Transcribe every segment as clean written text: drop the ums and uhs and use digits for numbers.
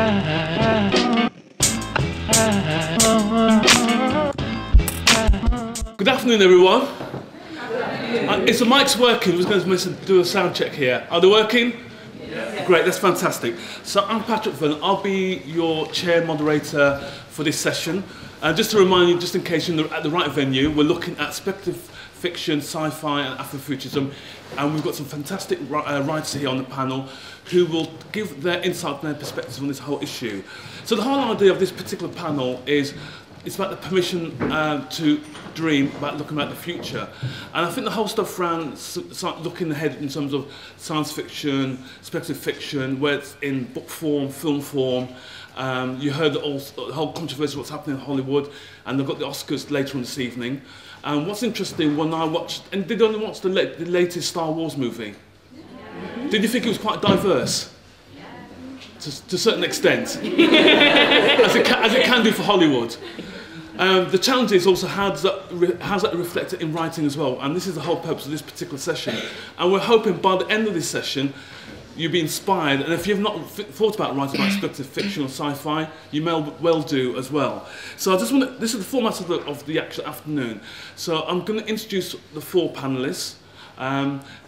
Good afternoon, everyone. Is the mics working? We're going to do a sound check here. Are they working? Yeah. Great, that's fantastic. So I'm Patrick Vernon. I'll be your chair moderator for this session. Just to remind you, just in case you're at the right venue, we're looking at speculative fiction, sci-fi and Afrofuturism, and we've got some fantastic writers here on the panel who will give their insight and their perspectives on this whole issue. So the whole idea of this particular panel is it's about the permission to dream, about looking at the future. And I think the whole stuff around looking ahead in terms of science fiction, speculative fiction, where it's in book form, film form. You heard the whole controversy of what's happening in Hollywood, and they've got the Oscars later on this evening. And what's interesting, when I watched, and did anyone watch the latest Star Wars movie? Yeah. Did you think it was quite diverse? Yeah. To a certain extent, as it can do for Hollywood. The challenge is also how's that reflected in writing as well, and this is the whole purpose of this particular session. And we're hoping by the end of this session, you'll be inspired, and if you've not thought about writing about speculative fiction or sci-fi, you may well do as well. So I just want to, this is the format of the actual afternoon. So I'm going to introduce the four panellists.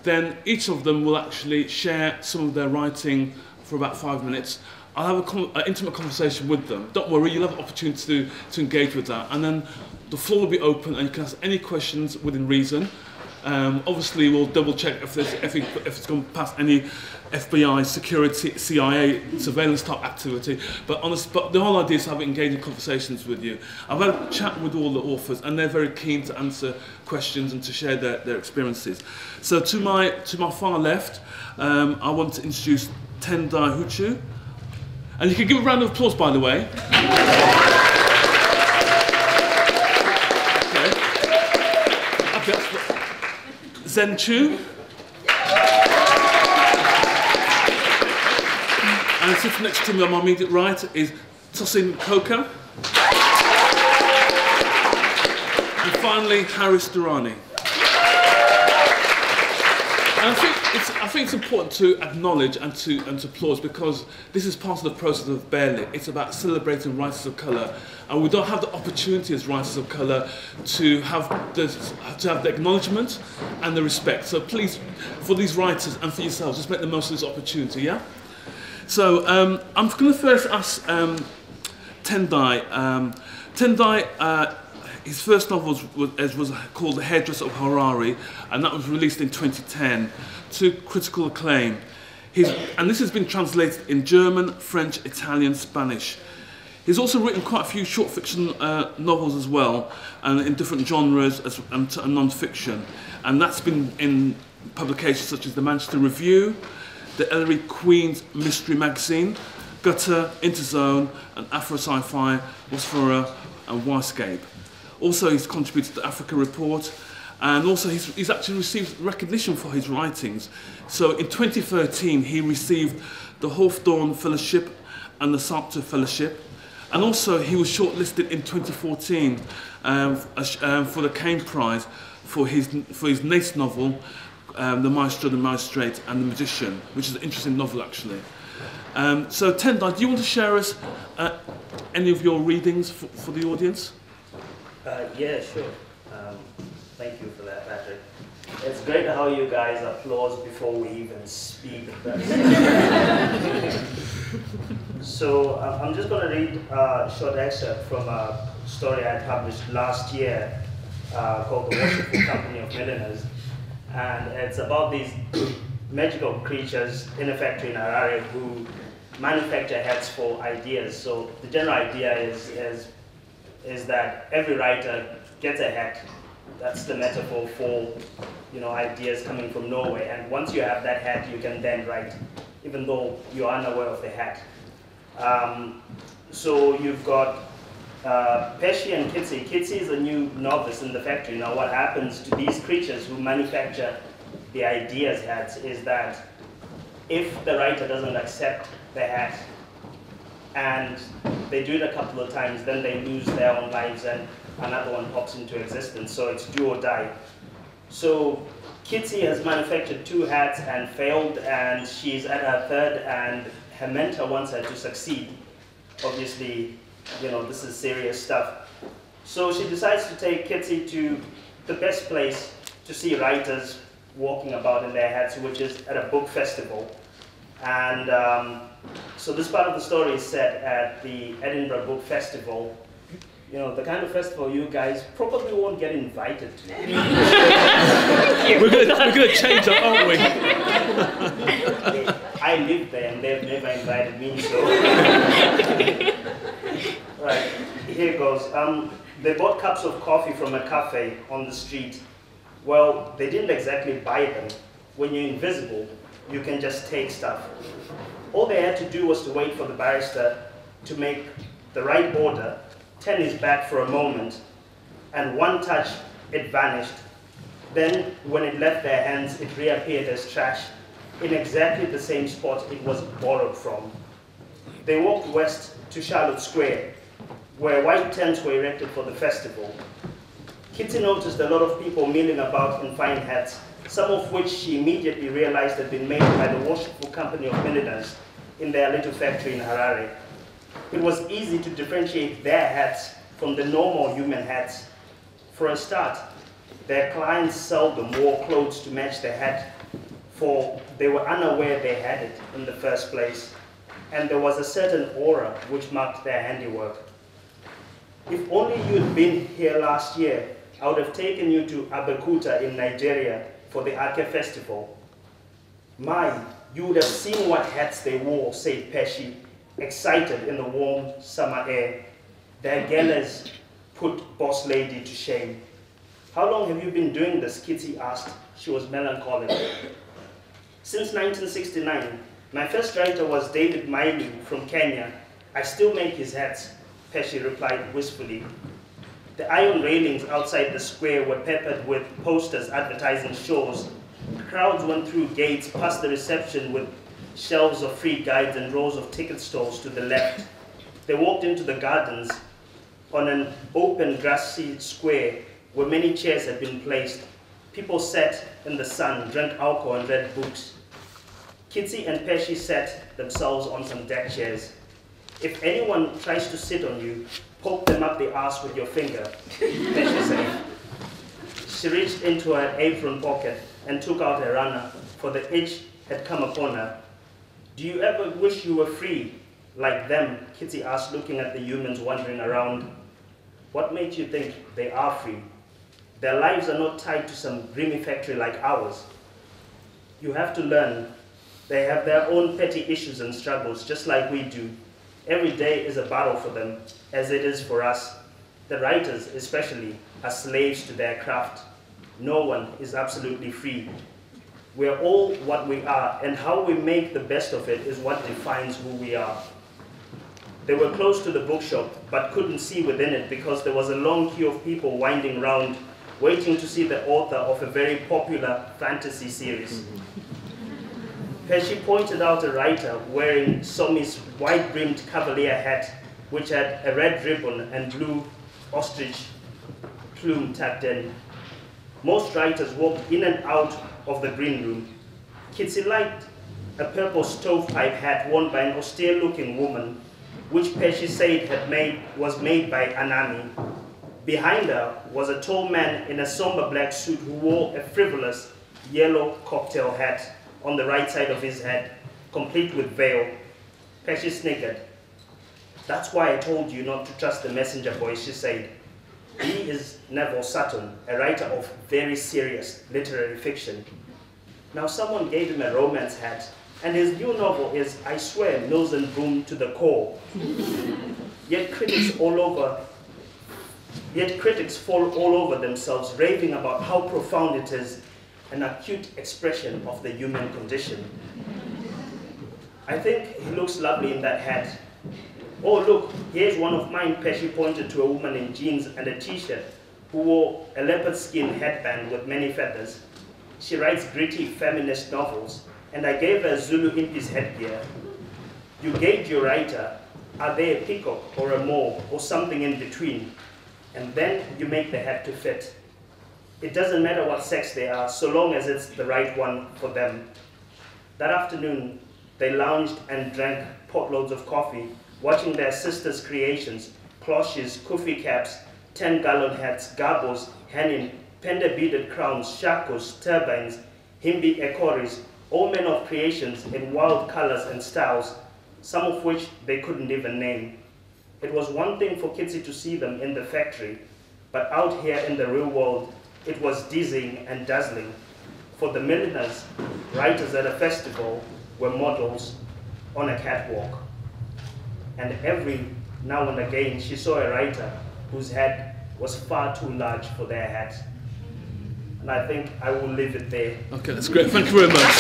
Then each of them will actually share some of their writing for about 5 minutes. I'll have an intimate conversation with them. Don't worry, you'll have an opportunity to engage with that. And then the floor will be open and you can ask any questions within reason. Obviously, we'll double check if it's gone past any FBI, security, CIA, surveillance type activity. But the whole idea is to have engaging conversations with you. I've had a chat with all the authors, and they're very keen to answer questions and to share their experiences. So to my far left, I want to introduce Tendai Huchu. And you can give a round of applause, by the way. Okay. Zen Cho. And sitting next to me on my immediate right is Tosin Koka. And finally, Durrani. And I think it's important to acknowledge and to applaud, because this is part of the process of Bearlit. It's about celebrating writers of colour, and we don't have the opportunity as writers of colour to have the acknowledgement and the respect. So please, for these writers and for yourselves, just make the most of this opportunity. Yeah. So I'm going to first ask Tendai. Tendai. His first novel was called The Hairdresser of Harare, and that was released in 2010 to critical acclaim. And this has been translated in German, French, Italian, Spanish. He's also written quite a few short fiction novels as well, and in different genres and non-fiction. And that's been in publications such as the Manchester Review, the Ellery Queen's Mystery Magazine, Gutter, Interzone, and Afro Sci-fi, Phosphora, and Wirescape. Also, he's contributed to the Africa Report, and also he's actually received recognition for his writings. So in 2013, he received the Hawthorne Fellowship and the Sartre Fellowship, and also he was shortlisted in 2014 for the Caine Prize for his latest novel, The Maestro, the Magistrate, and the Magician, which is an interesting novel actually. So Tendai, do you want to share us any of your readings for the audience? Yeah, sure. Thank you for that, Patrick. It's great how you guys applaud before we even speak. So I'm just going to read a short excerpt from a story I published last year called The Worshipful Company of Milliners. And it's about these magical creatures in a factory in Harare who manufacture hats for ideas. So the general idea is that every writer gets a hat. That's the metaphor for, ideas coming from nowhere. And once you have that hat, you can then write, even though you're unaware of the hat. So you've got Pesci and Kitsi. Kitsi is a new novice in the factory. Now what happens to these creatures who manufacture the ideas hats is that if the writer doesn't accept the hat, and they do it a couple of times, then they lose their own lives and another one pops into existence. So it's do or die. So Kitsi has manufactured 2 hats and failed, and she's at her third, and her mentor wants her to succeed. obviously, you know, this is serious stuff. So she decides to take Kitty to the best place to see writers walking about in their hats, which is at a book festival. And so this part of the story is set at the Edinburgh Book Festival. You know, the kind of festival you guys probably won't get invited to. We're gonna change that, aren't we? I live there and they've never invited me, so. Right, here goes. They bought cups of coffee from a cafe on the street. Well, they didn't exactly buy them. When you're invisible, you can just take stuff. All they had to do was to wait for the barrister to make the right order, turn his back for a moment, and one touch, it vanished. Then, when it left their hands, it reappeared as trash in exactly the same spot it was borrowed from. They walked west to Charlotte Square, where white tents were erected for the festival. Kitty noticed a lot of people milling about in fine hats, some of which she immediately realized had been made by the Worshipful Company of Milliners in their little factory in Harare. It was easy to differentiate their hats from the normal human hats. For a start, their clients seldom wore clothes to match their hat, for they were unaware they had it in the first place, and there was a certain aura which marked their handiwork. If only you'd been here last year, I would have taken you to Abeokuta in Nigeria for the Ake festival. My, you would have seen what hats they wore, said Pesci, excited in the warm summer air. Their galas put Boss Lady to shame. How long have you been doing this? Kitty asked. She was melancholic. Since 1969. My first writer was David Miley from Kenya. I still make his hats, Pesci replied wistfully. The iron railings outside the square were peppered with posters advertising shows. Crowds went through gates past the reception with shelves of free guides and rows of ticket stalls to the left. They walked into the gardens on an open grassy square where many chairs had been placed. People sat in the sun, drank alcohol and read books. Kitty and Pesci sat themselves on some deck chairs. If anyone tries to sit on you, poke them up the arse with your finger, Pesci said. She reached into her apron pocket and took out a runner, for the itch had come upon her. Do you ever wish you were free, like them? Kitty asked, looking at the humans wandering around. What made you think they are free? Their lives are not tied to some grimy factory like ours. You have to learn. They have their own petty issues and struggles, just like we do. Every day is a battle for them, as it is for us. The writers, especially, are slaves to their craft. No one is absolutely free. We are all what we are, and how we make the best of it is what defines who we are. They were close to the bookshop, but couldn't see within it because there was a long queue of people winding round, waiting to see the author of a very popular fantasy series. Pesci pointed out a writer wearing Somi's wide-brimmed cavalier hat, which had a red ribbon and blue ostrich plume tucked in. Most writers walked in and out of the green room. Kitty liked a purple stovepipe hat worn by an austere-looking woman, which Pesci said was made by Anami. Behind her was a tall man in a somber black suit who wore a frivolous yellow cocktail hat on the right side of his head, complete with veil. Pesci snickered. That's why I told you not to trust the messenger boy, she said. He is Neville Sutton, a writer of very serious literary fiction. Now someone gave him a romance hat, and his new novel is, I swear, nose and broom to the core. Yet critics fall all over themselves, raving about how profound it is, an acute expression of the human condition. I think he looks lovely in that hat. Oh look, here's one of mine, Pesci pointed to a woman in jeans and a t-shirt who wore a leopard skin headband with many feathers. She writes gritty feminist novels, and I gave her a Zulu impi's headgear. You gauge your writer, are they a peacock or a mole or something in between? And then you make the hat to fit. It doesn't matter what sex they are, so long as it's the right one for them. That afternoon, they lounged and drank potloads of coffee watching their sisters' creations, cloches, kufi caps, 10-gallon hats, gabos, hennin, pender-beaded crowns, shakos, turbans, himbi ekoris, all manner of creations in wild colors and styles, some of which they couldn't even name. It was one thing for Kitsi to see them in the factory, but out here in the real world, it was dizzying and dazzling. For the milliners, writers at a festival were models on a catwalk. And every now and again, she saw a writer whose head was far too large for their hat. And I think I will leave it there. Okay, that's great. Thank you very much.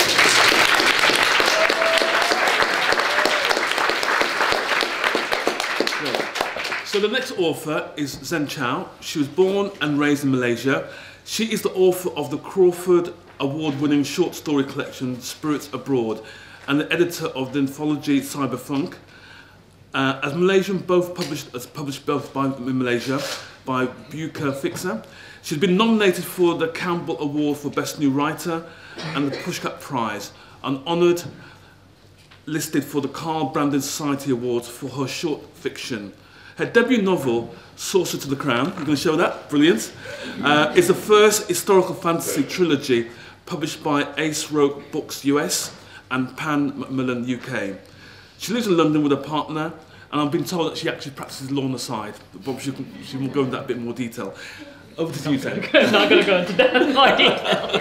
So the next author is Zen Cho. She was born and raised in Malaysia. She is the author of the Crawford Award-winning short story collection Spirits Abroad and the editor of the anthology Cyberfunk. As Malaysian, published both in Malaysia by Buka Fixer. She's been nominated for the Campbell Award for Best New Writer and the Pushcart Prize, and honoured listed for the Carl Brandon Society Awards for her short fiction. Her debut novel, Sorcerer to the Crown, you're going to show that? Brilliant. Is the first historical fantasy trilogy published by Ace Road Books US and Pan Macmillan UK. She lives in London with her partner, and I've been told that she actually practices law on the side, but she will go into that a bit more detail. Over to you, Ted. I'm not going to go into that more detail.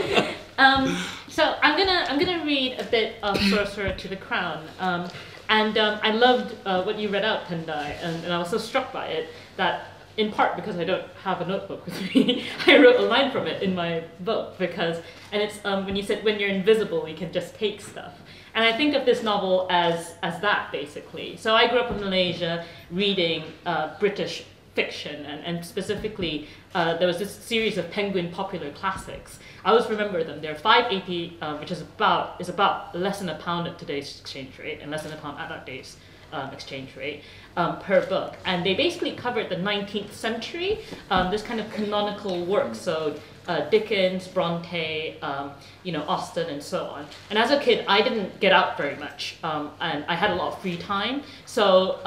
So I'm gonna read a bit of Sorcerer to the Crown, and I loved what you read out, Tendai, and I was so struck by it that, in part because I don't have a notebook with me, I wrote a line from it in my book and it's when you said when you're invisible you can just take stuff. And I think of this novel as that, basically. So I grew up in Malaysia reading British fiction, and specifically there was this series of Penguin popular classics. I always remember them. They're 580, which is about less than £1 at today's exchange rate, and less than £1 at that day's exchange rate per book. And they basically covered the 19th century, this kind of canonical work. So Dickens, Bronte, Austen, and so on. And as a kid, I didn't get out very much, and I had a lot of free time. So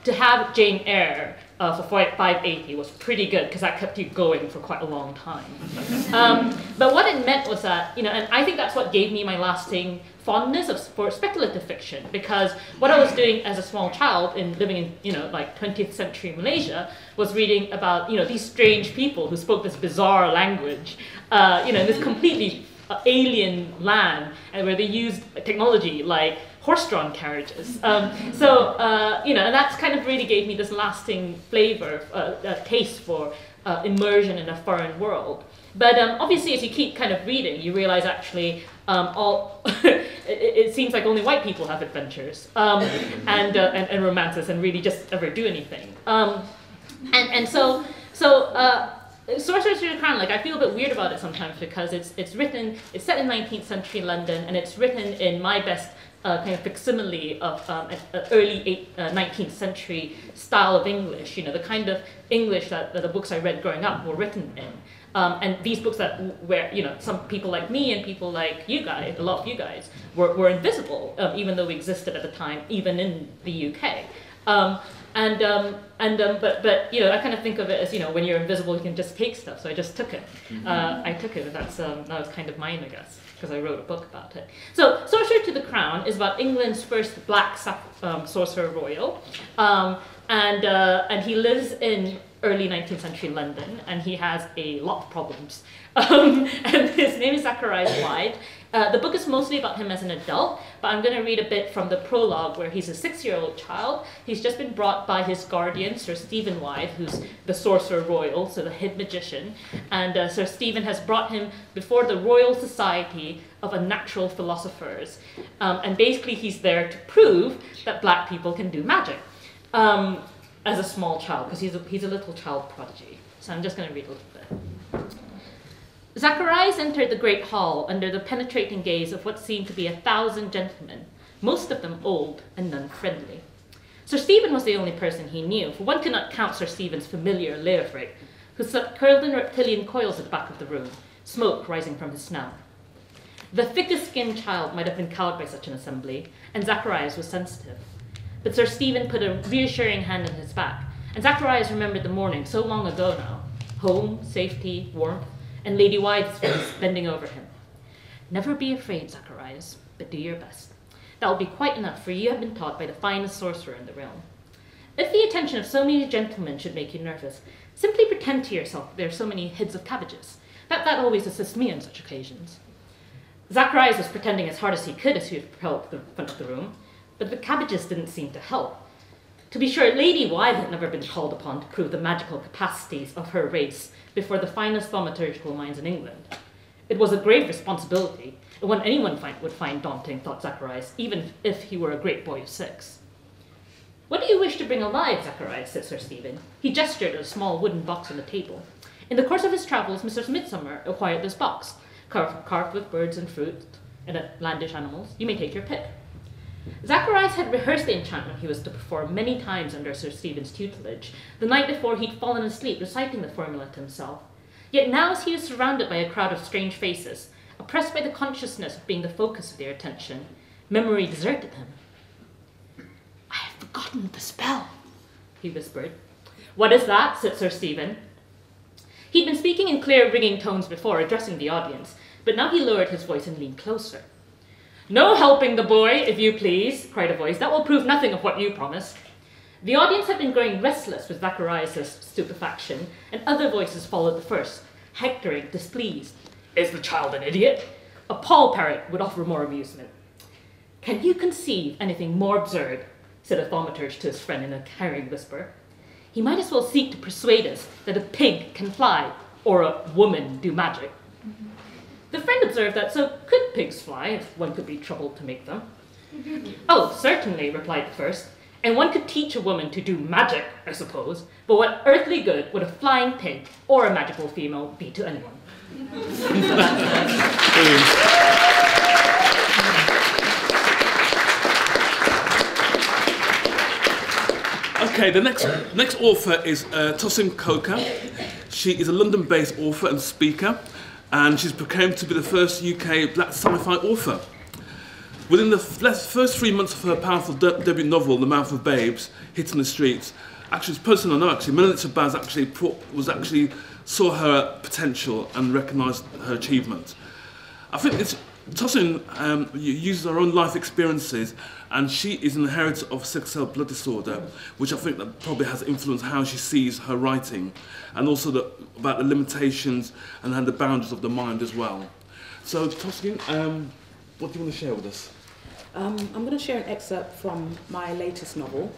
to have Jane Eyre for 580 was pretty good, because that kept you going for quite a long time. But what it meant was that, and I think that's what gave me my lasting fondness for speculative fiction, because what I was doing as a small child living in, like 20th century Malaysia was reading about, these strange people who spoke this bizarre language, in this completely alien land, and where they used technology like horse-drawn carriages. And that's kind of really gave me this lasting flavor, taste for immersion in a foreign world. But obviously, as you keep kind of reading, you realize actually it seems like only white people have adventures and romances and really just ever do anything. So Sorcerer's to the Crown, I feel a bit weird about it sometimes, because it's set in 19th century London, and it's written in my best kind of facsimile of an early 19th century style of English, the kind of English that the books I read growing up were written in. And these books where some people like me and people like you guys, a lot of you guys, were invisible, even though we existed at the time, even in the UK. But I kind of think of it as, when you're invisible, you can just take stuff. So I just took it. I took it, and that was kind of mine, I guess, because I wrote a book about it. So Sorcerer to the Crown is about England's first black sorcerer royal, and he lives in early 19th century London, and he has a lot of problems. And his name is Zacharias Wyde. The book is mostly about him as an adult, but I'm going to read a bit from the prologue, where he's a 6-year-old child. He's just been brought by his guardian, Sir Stephen Wyde, who's the sorcerer royal, so the head magician. And Sir Stephen has brought him before the Royal Society of Unnatural Philosophers. And basically he's there to prove that black people can do magic. As a small child, because he's a little child prodigy. So I'm just going to read a little bit. Zacharias entered the great hall under the penetrating gaze of what seemed to be 1,000 gentlemen, most of them old and none friendly. Sir Stephen was the only person he knew, for one could not count Sir Stephen's familiar Leofric, who slept curled in reptilian coils at the back of the room, smoke rising from his snout. The thickest-skinned child might have been cowed by such an assembly, and Zacharias was sensitive. but Sir Stephen put a reassuring hand on his back, and Zacharias remembered the morning so long ago now. Home, safety, warmth, and Lady Wythe's face bending over him. Never be afraid, Zacharias, but do your best. That will be quite enough, for you have been taught by the finest sorcerer in the realm. If the attention of so many gentlemen should make you nervous, simply pretend to yourself that there are so many heads of cabbages. That always assists me on such occasions. Zacharias was pretending as hard as he could as he propelled to the front of the room, but the cabbages didn't seem to help. To be sure, Lady Wythe had never been called upon to prove the magical capacities of her race before the finest thaumaturgical minds in England. It was a grave responsibility, and one anyone would find daunting, thought Zacharias, even if he were a great boy of 6. What do you wish to bring alive, Zacharias, said Sir Stephen. He gestured at a small wooden box on the table. In the course of his travels, Mr. Midsummer acquired this box, carved with birds and fruit and outlandish animals. You may take your pick. Zacharias had rehearsed the enchantment he was to perform many times under Sir Stephen's tutelage. The night before, he'd fallen asleep reciting the formula to himself. Yet now, as he was surrounded by a crowd of strange faces, oppressed by the consciousness of being the focus of their attention, memory deserted him. I have forgotten the spell, he whispered. What is that? Said Sir Stephen. He'd been speaking in clear, ringing tones before, addressing the audience, but now he lowered his voice and leaned closer. No helping the boy, if you please, cried a voice. That will prove nothing of what you promised. The audience had been growing restless with Zacharias' stupefaction, and other voices followed the first, hectoring, displeased. Is the child an idiot? A Paul parrot would offer more amusement. Can you conceive anything more absurd? Said a thaumaturge to his friend in a carrying whisper. He might as well seek to persuade us that a pig can fly, or a woman do magic. The friend observed that so could pigs fly, if one could be troubled to make them. Oh, certainly, replied the first, and one could teach a woman to do magic, I suppose, but what earthly good would a flying pig or a magical female be to anyone? Okay, the next author is Tosin Koka. She is a London-based author and speaker, and she's proclaimed to be the first UK black sci-fi author. Within the first 3 months of her powerful debut novel, The Mouth of Babes, hitting the streets, actually, it's person I know actually, Melissa Baz actually saw her potential and recognised her achievement. I think Tosin uses her own life experiences, and she is an inheritor of sickle cell blood disorder, which I think that probably has influenced how she sees her writing, and also about the limitations and the boundaries of the mind as well. So, Tosin, what do you want to share with us? I'm going to share an excerpt from my latest novel,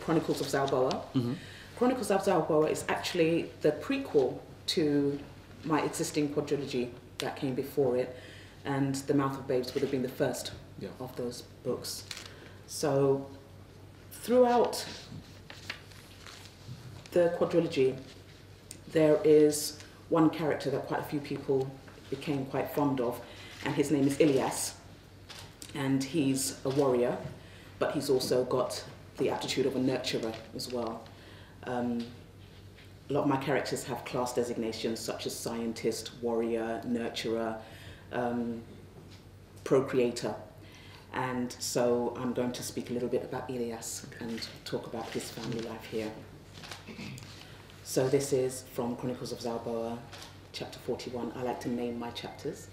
Chronicles of Zalboa. Mm-hmm. Chronicles of Zalboa is actually the prequel to my existing quadrilogy that came before it, and The Mouth of Babes would have been the first of those books. So throughout the quadrilogy, there is one character that quite a few people became quite fond of, and his name is Ilyas, and he's a warrior, but he's also got the aptitude of a nurturer as well. A lot of my characters have class designations such as scientist, warrior, nurturer, procreator. And so I'm going to speak a little bit about Ilyas and talk about his family life here. So this is from Chronicles of Zalboa, chapter 41. I like to name my chapters.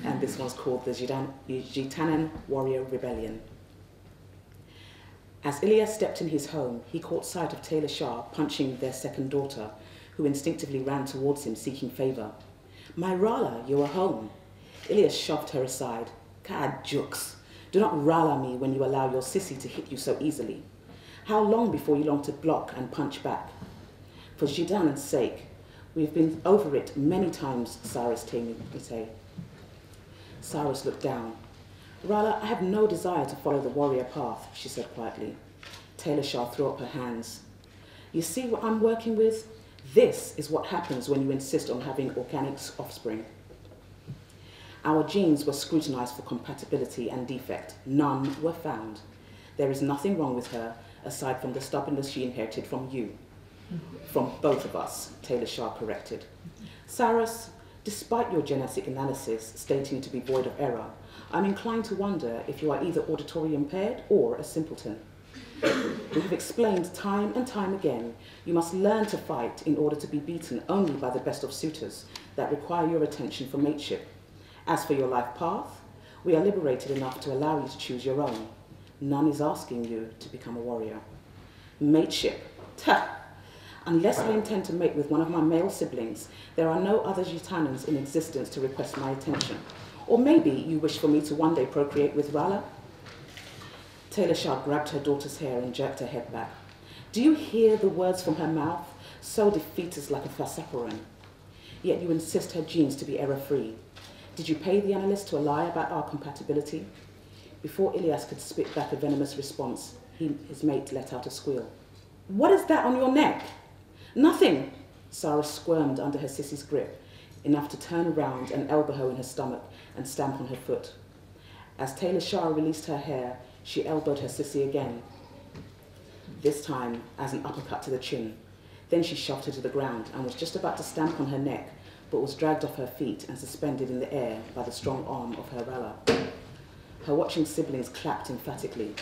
And this one's called the Gitanan Warrior Rebellion. As Ilyas stepped in his home, he caught sight of Taylor Shah punching their second daughter, who instinctively ran towards him, seeking favour. My Rala, you are home. Ilyas shoved her aside. Gad jukes. Do not rala me when you allow your sissy to hit you so easily. How long before you long to block and punch back? For Jidanan's sake, we've been over it many times, Cyrus Tame. Cyrus looked down. Rala, I have no desire to follow the warrior path, she said quietly. Taylor Shah threw up her hands. You see what I'm working with? This is what happens when you insist on having organic offspring. Our genes were scrutinized for compatibility and defect. None were found. There is nothing wrong with her, aside from the stubbornness she inherited from you. From both of us, Taylor Shah corrected. Cyrus, despite your genetic analysis stating to be void of error, I'm inclined to wonder if you are either auditory impaired or a simpleton. We have explained time and time again, you must learn to fight in order to be beaten only by the best of suitors that require your attention for mateship. As for your life path, we are liberated enough to allow you to choose your own. None is asking you to become a warrior. Mateship. Ta! Unless I intend to mate with one of my male siblings, there are no other Gitanans in existence to request my attention. Or maybe you wish for me to one day procreate with Rala? Taylor Shah grabbed her daughter's hair and jerked her head back. Do you hear the words from her mouth? So defeatist like a Fasaporan. Yet you insist her genes to be error-free. Did you pay the analyst to a lie about our compatibility? Before Ilias could spit back a venomous response, his mate let out a squeal. What is that on your neck? Nothing. Sarah squirmed under her sissy's grip, enough to turn around and elbow her in her stomach and stamp on her foot. As Taylor Shah released her hair, she elbowed her sissy again, this time as an uppercut to the chin. Then she shoved her to the ground and was just about to stamp on her neck, but was dragged off her feet and suspended in the air by the strong arm of her Rala. Her watching siblings clapped emphatically.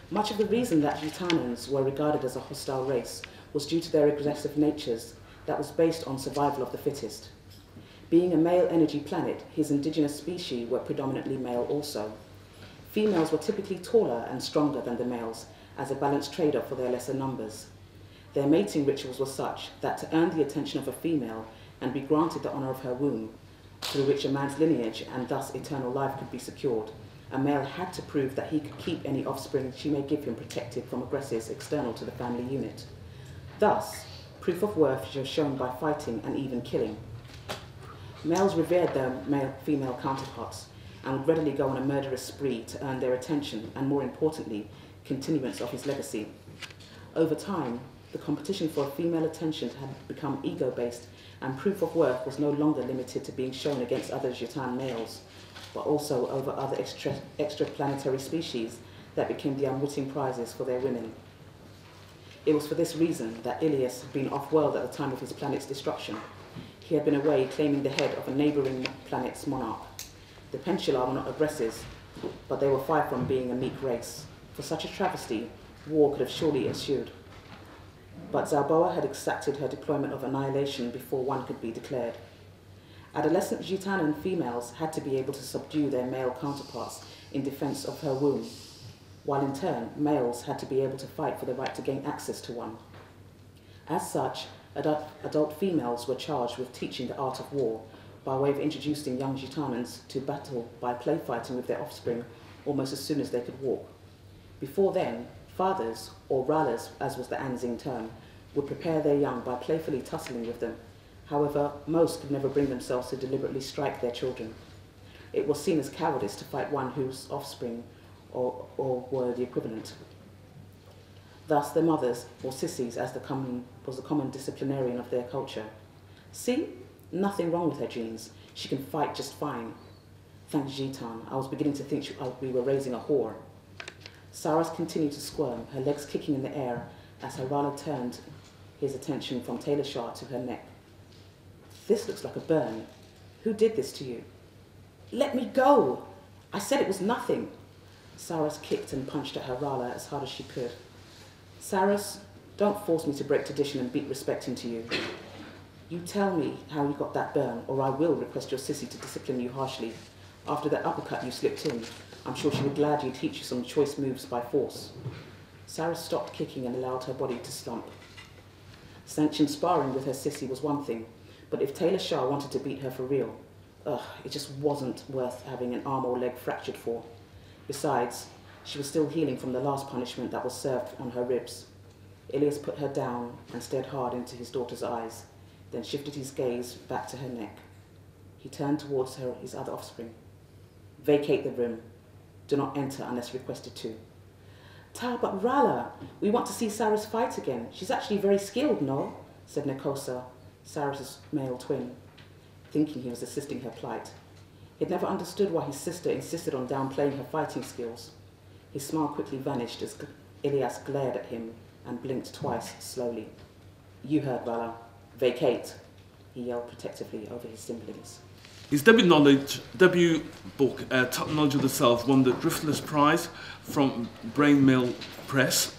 Much of the reason that Gitanans were regarded as a hostile race was due to their aggressive natures that was based on survival of the fittest. Being a male energy planet, his indigenous species were predominantly male also. Females were typically taller and stronger than the males as a balanced trade-off for their lesser numbers. Their mating rituals were such that to earn the attention of a female and be granted the honor of her womb, through which a man's lineage and thus eternal life could be secured, a male had to prove that he could keep any offspring she may give him protected from aggressors external to the family unit. Thus, proof of worth was shown by fighting and even killing. Males revered their female counterparts and would readily go on a murderous spree to earn their attention and, more importantly, continuance of his legacy. Over time, the competition for female attention had become ego-based, and proof of worth was no longer limited to being shown against other Gitan males, but also over other extraplanetary species that became the unwitting prizes for their women. It was for this reason that Ilias had been off-world at the time of his planet's destruction. He had been away claiming the head of a neighbouring planet's monarch. The Pensula were not aggressors, but they were far from being a meek race. For such a travesty, war could have surely ensued. But Zalboa had exacted her deployment of annihilation before one could be declared. Adolescent Gitanan females had to be able to subdue their male counterparts in defense of her womb, while in turn, males had to be able to fight for the right to gain access to one. As such, adult females were charged with teaching the art of war by way of introducing young Gitanans to battle by play fighting with their offspring almost as soon as they could walk. Before then, fathers, or Ralas as was the Anzing term, would prepare their young by playfully tussling with them. However, most could never bring themselves to deliberately strike their children. It was seen as cowardice to fight one whose offspring or were the equivalent. Thus, their mothers, or sissies as was the common disciplinarian of their culture. See? Nothing wrong with her genes. She can fight just fine. Thanks, Gitan. I was beginning to think we were raising a whore. Saras continued to squirm, her legs kicking in the air as her Rala turned his attention from Taylor Shah to her neck. This looks like a burn. Who did this to you? Let me go! I said it was nothing. Saras kicked and punched at her Rala as hard as she could. Saras, don't force me to break tradition and beat respect into you. You tell me how you got that burn, or I will request your sissy to discipline you harshly. After that uppercut you slipped in, I'm sure she would gladly teach you some choice moves by force. Saras stopped kicking and allowed her body to slump. Sanctioned sparring with her sissy was one thing, but if Taylor Shah wanted to beat her for real, it just wasn't worth having an arm or leg fractured for. Besides, she was still healing from the last punishment that was served on her ribs. Ilias put her down and stared hard into his daughter's eyes, then shifted his gaze back to her neck. He turned towards his other offspring. Vacate the room. Do not enter unless requested to. Ta, but Rala, we want to see Saras fight again. She's actually very skilled, no? Said Nakosa, Saras' male twin, thinking he was assisting her plight. He had never understood why his sister insisted on downplaying her fighting skills. His smile quickly vanished as Ilias glared at him and blinked twice, slowly. You heard, Rala. Vacate, he yelled protectively over his siblings. His debut book, Top Knowledge of the Self, won the Driftless Prize from Brainmill Press.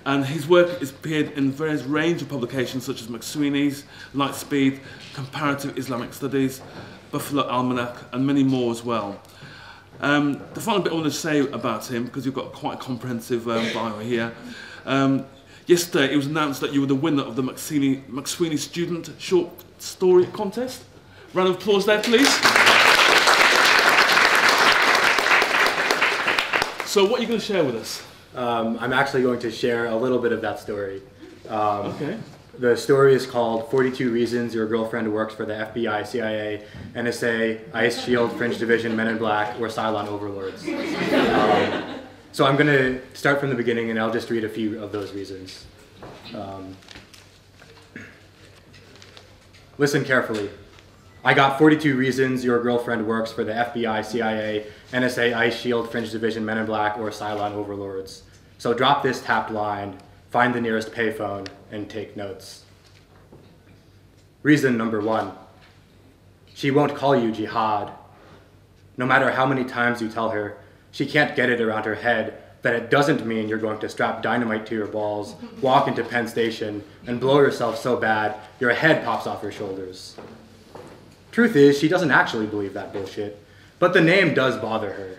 And his work has appeared in various range of publications such as McSweeney's, Lightspeed, Comparative Islamic Studies, Buffalo Almanac, and many more as well. The final bit I want to say about him, because you've got quite a comprehensive bio here. Yesterday it was announced that you were the winner of the McSweeney Student Short Story Contest. Round of applause there, please. So what are you going to share with us? I'm actually going to share a little bit of that story. Okay. The story is called 42 Reasons Your Girlfriend Works for the FBI, CIA, NSA, Ice Shield, Fringe Division, Men in Black, or Cylon Overlords. So I'm going to start from the beginning, and I'll just read a few of those reasons. Listen carefully. I got 42 reasons your girlfriend works for the FBI, CIA, NSA, Ice Shield, Fringe Division, Men in Black, or Cylon Overlords. So drop this tapped line, find the nearest payphone, and take notes. Reason number 1. She won't call you jihad. No matter how many times you tell her, she can't get it around her head that it doesn't mean you're going to strap dynamite to your balls, walk into Penn Station, and blow yourself so bad your head pops off your shoulders. Truth is, she doesn't actually believe that bullshit, but the name does bother her.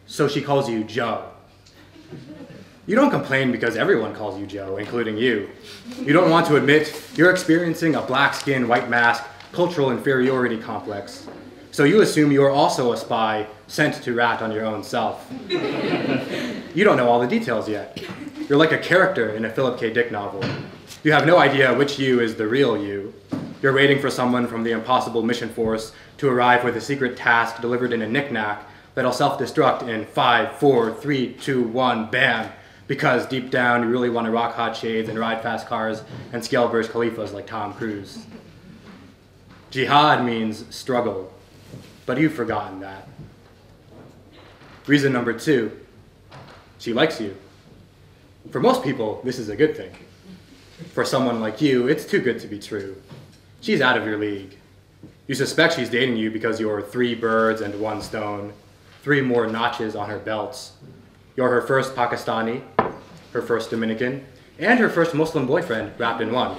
So she calls you Joe. You don't complain because everyone calls you Joe, including you. You don't want to admit you're experiencing a black skin, white mask, cultural inferiority complex. So you assume you're also a spy sent to rat on your own self. You don't know all the details yet. You're like a character in a Philip K. Dick novel. You have no idea which you is the real you. You're waiting for someone from the impossible mission force to arrive with a secret task delivered in a knick-knack that'll self-destruct in 5, 4, 3, 2, 1, bam, because deep down you really want to rock hot shades and ride fast cars and scale Burj Khalifas like Tom Cruise. Jihad means struggle, but you've forgotten that. Reason number 2, she likes you. For most people, this is a good thing. For someone like you, it's too good to be true. She's out of your league. You suspect she's dating you because you're 3 birds and 1 stone, 3 more notches on her belts. You're her first Pakistani, her first Dominican, and her first Muslim boyfriend wrapped in one.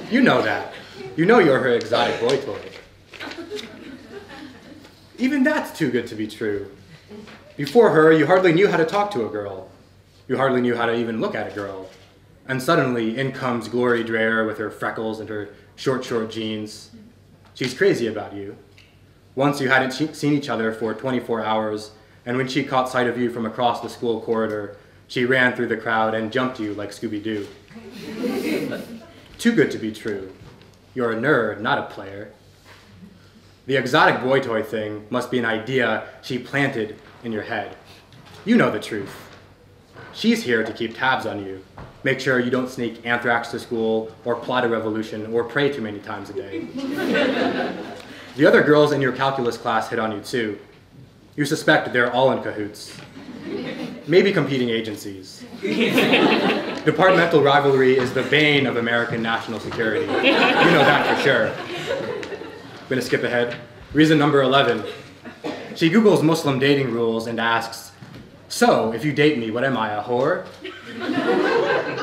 You know that. You know you're her exotic boy toy. Even that's too good to be true. Before her, you hardly knew how to talk to a girl. You hardly knew how to even look at a girl. And suddenly, in comes Glory Dreyer with her freckles and her short jeans. She's crazy about you. Once you hadn't seen each other for 24 hours, and when she caught sight of you from across the school corridor, she ran through the crowd and jumped you like Scooby-Doo. Too good to be true. You're a nerd, not a player. The exotic boy toy thing must be an idea she planted in your head. You know the truth. She's here to keep tabs on you, make sure you don't sneak anthrax to school or plot a revolution or pray too many times a day. The other girls in your calculus class hit on you too. You suspect they're all in cahoots. Maybe competing agencies. Departmental rivalry is the bane of American national security. You know that for sure. I'm gonna skip ahead. Reason number 11. She Googles Muslim dating rules and asks, so, if you date me, what am I, a whore?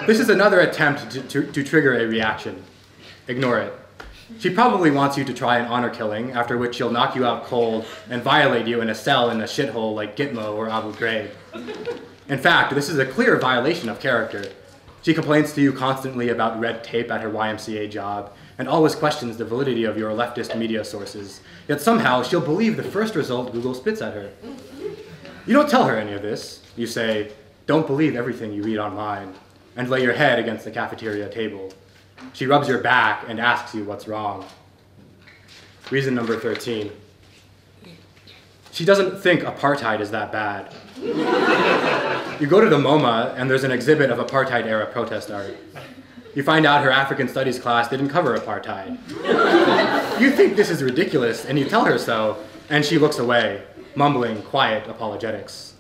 This is another attempt to trigger a reaction. Ignore it. She probably wants you to try an honor killing, after which she'll knock you out cold and violate you in a cell in a shithole like Gitmo or Abu Ghraib. In fact, this is a clear violation of character. She complains to you constantly about red tape at her YMCA job, and always questions the validity of your leftist media sources, yet somehow she'll believe the first result Google spits at her. You don't tell her any of this. You say, don't believe everything you read online, and lay your head against the cafeteria table. She rubs your back and asks you what's wrong. Reason number 13. She doesn't think apartheid is that bad. You go to the MoMA and there's an exhibit of apartheid-era protest art. You find out her African studies class didn't cover apartheid. You think this is ridiculous and you tell her so, and she looks away, mumbling quiet apologetics.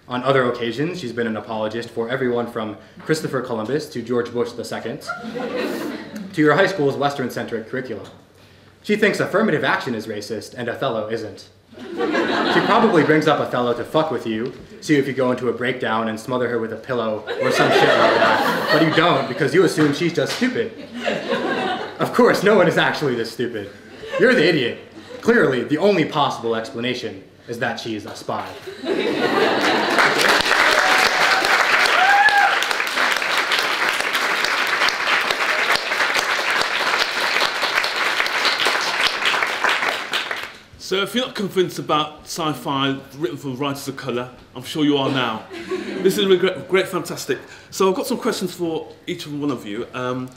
On other occasions, she's been an apologist for everyone from Christopher Columbus to George Bush II, to your high school's Western-centric curriculum. She thinks affirmative action is racist and Othello isn't. She probably brings up Othello to fuck with you, see if you go into a breakdown and smother her with a pillow or some shit like that. But you don't because you assume she's just stupid. Of course, no one is actually this stupid. You're the idiot. Clearly, the only possible explanation is that she is a spy. So if you're not convinced about sci-fi written for writers of colour, I'm sure you are now. This is really great, fantastic. So I've got some questions for each and one of you. And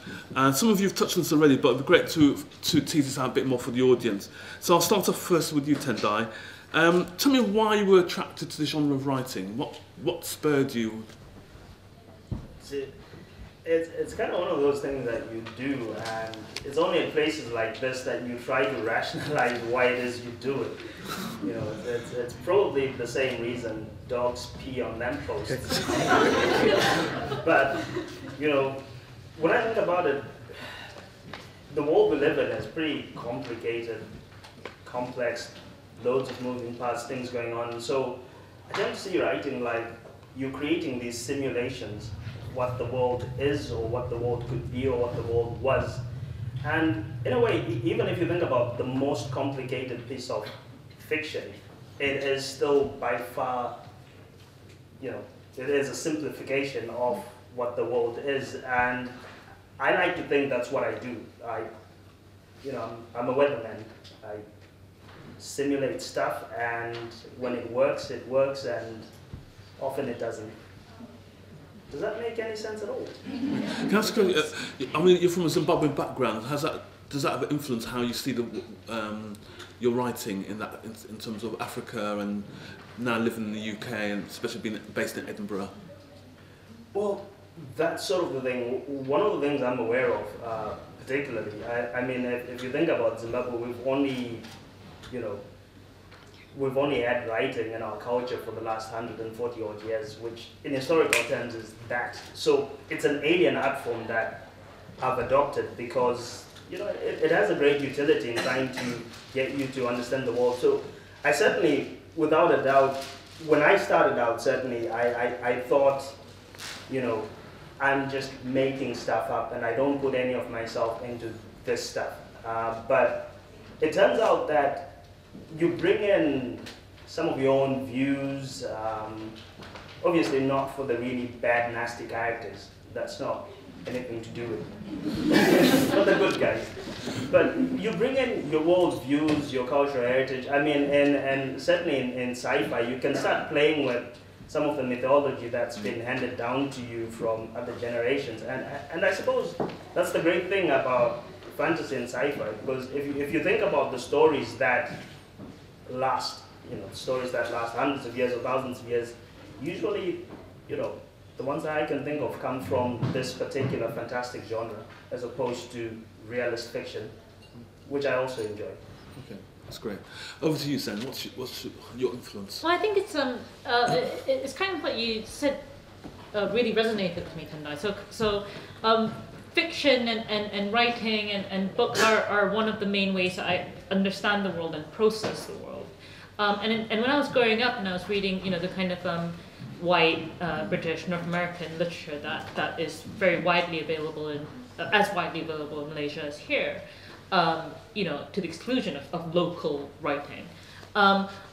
some of you have touched on this already, but it'd be great to tease this out a bit more for the audience. So I'll start off first with you, Tendai. Tell me why you were attracted to the genre of writing. What spurred you? It's kind of one of those things that you do, and it's only in places like this that you try to rationalize why it is you do it. You know, it's probably the same reason dogs pee on lampposts. But, you know, when I think about it, the world we live in is pretty complicated, complex, loads of moving parts, things going on. So I tend to see writing like you're creating these simulations, what the world is or what the world could be or what the world was. And in a way, even if you think about the most complicated piece of fiction, it is still by far, you know, it is a simplification of what the world is. And I like to think that's what I do. I'm a weatherman. I simulate stuff, and when it works, and often it doesn't. Does that make any sense at all? Can I ask you, I mean, you're from a Zimbabwean background. Does that have influence how you see your writing in terms of Africa and now living in the UK and especially being based in Edinburgh? Well, that's sort of the thing. One of the things I'm aware of, particularly, I mean, if you think about Zimbabwe, we've only had writing in our culture for the last 140 odd years, which in historical terms is that. So it's an alien art form that I've adopted because, you know, it has a great utility in trying to get you to understand the world. So I certainly, without a doubt, when I started out, certainly I thought, you know, I'm just making stuff up and I don't put any of myself into this stuff. But it turns out that you bring in some of your own views, obviously not for the really bad, nasty characters. That's not anything to do with not the good guys. But you bring in your world's views, your cultural heritage. I mean, and certainly in sci-fi, you can start playing with some of the mythology that's been handed down to you from other generations. And I suppose that's the great thing about fantasy and sci-fi, because if you think about the stories that last, you know, stories that last hundreds of years or thousands of years, usually, you know, the ones that I can think of come from this particular fantastic genre, as opposed to realist fiction, which I also enjoy. Okay, that's great. Over to you, Zen. What's your influence? Well, I think it's kind of what you said really resonated with me, Tendai. So fiction and writing and books are one of the main ways that I understand the world and process the world. And when I was growing up and I was reading, you know, the kind of white British North American literature that is very widely available as widely available in Malaysia as here, you know, to the exclusion of local writing.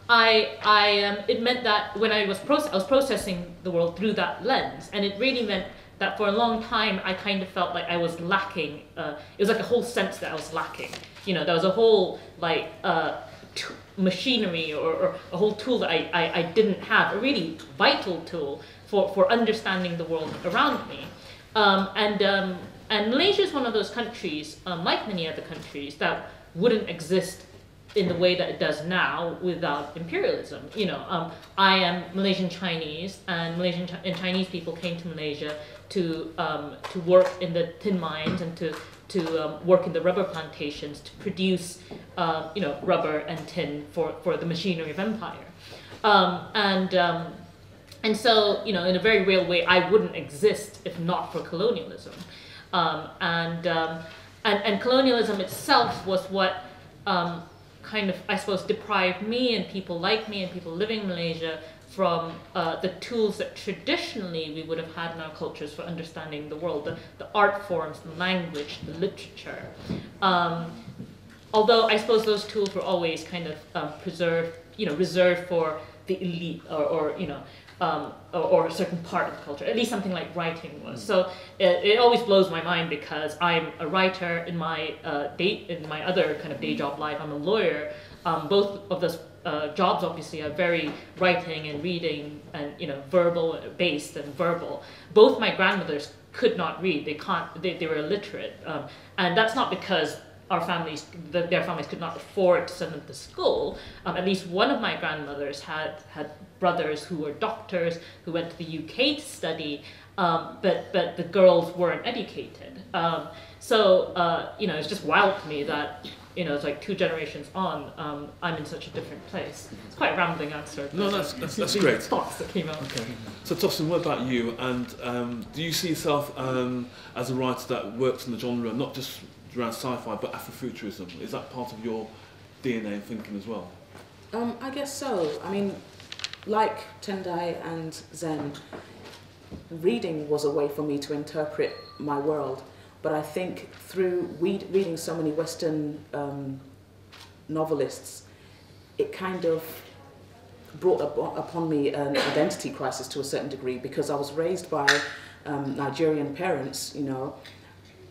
It meant that when I was processing the world through that lens, and it really meant that for a long time I kind of felt like I was lacking. It was like a whole sense that I was lacking. You know, there was a whole like machinery or a whole tool that I didn't have, a really vital tool for understanding the world around me. And Malaysia is one of those countries, like many other countries, that wouldn't exist in the way that it does now without imperialism. You know, I am Malaysian Chinese, and Malaysian and Chinese people came to Malaysia to work in the tin mines and to work in the rubber plantations to produce, you know, rubber and tin for the machinery of empire. And so, you know, in a very real way, I wouldn't exist if not for colonialism. And colonialism itself was what kind of, I suppose, deprived me and people like me and people living in Malaysia from the tools that traditionally we would have had in our cultures for understanding the world, the art forms, the language, the literature. Although I suppose those tools were always kind of preserved, reserved for the elite or a certain part of the culture, at least something like writing was. So it always blows my mind because I'm a writer in my other kind of day job life. I'm a lawyer. Both of those jobs obviously are very writing and reading and verbal based and verbal. Both my grandmothers could not read. They were illiterate, and that's not because their families could not afford to send them to school. At least one of my grandmothers had brothers who were doctors who went to the UK to study, but the girls weren't educated. So it's just wild to me that it's like 2 generations on, I'm in such a different place. It's quite a rambling answer. No, that's great. Thoughts that came out. Okay. So Tosin, what about you? And do you see yourself as a writer that works in the genre, not just around sci-fi, but Afrofuturism? Is that part of your DNA and thinking as well? I guess so. I mean, like Tendai and Zen, reading was a way for me to interpret my world. But I think through reading so many Western novelists, it kind of brought upon me an identity crisis to a certain degree, because I was raised by Nigerian parents,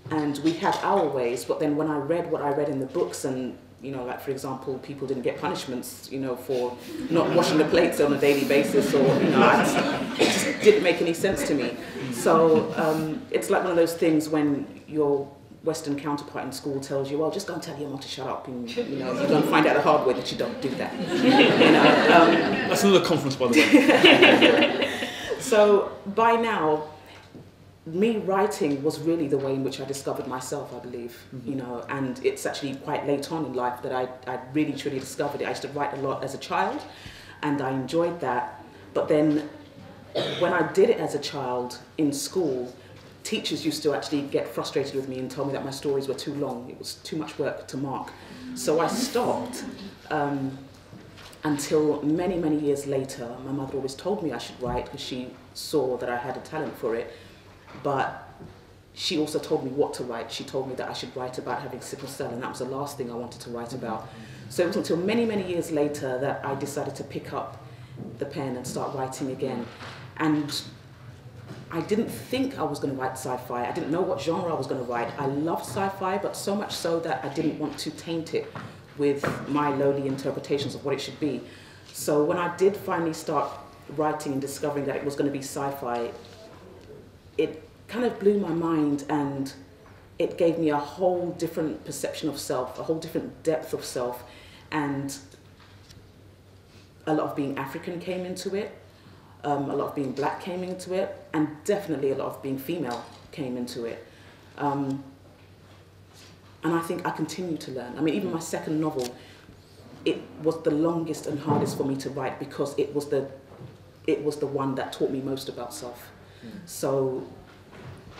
and we had our ways, but then when I read what I read in the books, and like for example, people didn't get punishments, for not washing the plates on a daily basis, or it just didn't make any sense to me. So it's like one of those things when your Western counterpart in school tells you, well, just go and tell your mom to shut up, and you're going to find out the hard way that you don't do that. That's another conference, by the way. So by now, me writing was really the way in which I discovered myself, I believe, and it's actually quite late on in life that I really truly discovered it. I used to write a lot as a child, and I enjoyed that. But then when I did it as a child in school, teachers used to actually get frustrated with me and tell me that my stories were too long. It was too much work to mark. So I stopped until many, many years later. My mother always told me I should write because she saw that I had a talent for it. But she also told me what to write. She told me that I should write about having sickle cell, and that was the last thing I wanted to write about. So it was until many, many years later that I decided to pick up the pen and start writing again. And I didn't think I was going to write sci-fi. I didn't know what genre I was going to write. I love sci-fi, but so much so that I didn't want to taint it with my lowly interpretations of what it should be. So when I did finally start writing and discovering that it was going to be sci-fi, it kind of blew my mind, and it gave me a whole different perception of self, a whole different depth of self, and a lot of being African came into it, a lot of being black came into it, and definitely a lot of being female came into it. And I think I continue to learn. I mean, even my second novel, it was the longest and hardest for me to write because it was the one that taught me most about self. So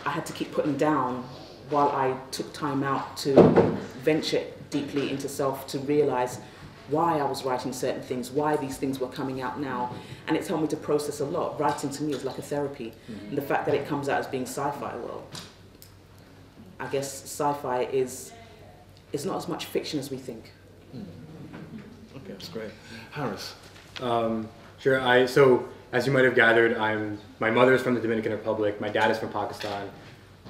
I had to keep putting down while I took time out to venture deeply into self, to realize why I was writing certain things, why these things were coming out now. And it's helped me to process a lot. Writing to me is like a therapy. And the fact that it comes out as being sci-fi, well, I guess sci-fi is not as much fiction as we think. Okay, that's great. Harris? Sure. So as you might have gathered, my mother is from the Dominican Republic, my dad is from Pakistan.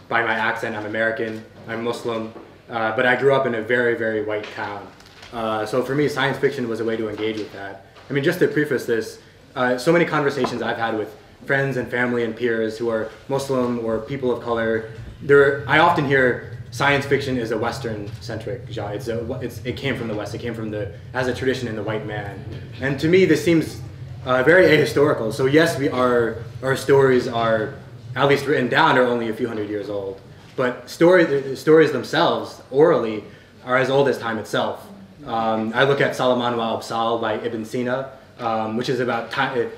By my accent, I'm American, I'm Muslim, but I grew up in a very, very white town. So for me, science fiction was a way to engage with that. I mean, just to preface this, so many conversations I've had with friends and family and peers who are Muslim or people of color, I often hear science fiction is a Western-centric genre. It came from the West. It came from as a tradition in the white man. And to me, this seems very ahistorical. So yes, our stories are, at least written down, are only a few hundred years old. But stories themselves, orally, are as old as time itself. I look at Salaman wa Absal by Ibn Sina, which is about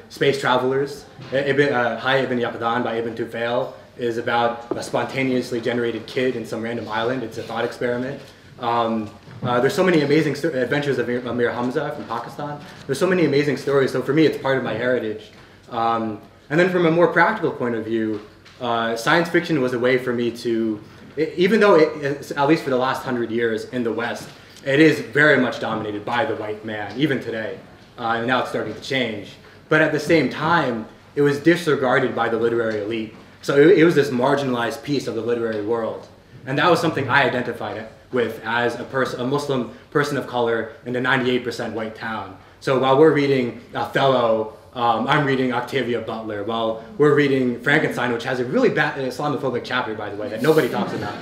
space travelers. Hayy ibn Yaqdan by Ibn Tufail is about a spontaneously generated kid in some random island. It's a thought experiment. There's so many amazing adventures of Amir Hamza from Pakistan. There's so many amazing stories, so for me it's part of my heritage. And then from a more practical point of view, science fiction was a way for me to, even though it, at least for the last 100 years in the West, it is very much dominated by the white man, even today. And now it's starting to change. But at the same time, it was disregarded by the literary elite. So it was this marginalized piece of the literary world. And that was something I identified with as a Muslim person of color in a 98% white town. So while we're reading Othello, I'm reading Octavia Butler. While we're reading Frankenstein, which has a really bad Islamophobic chapter, by the way, that nobody talks about.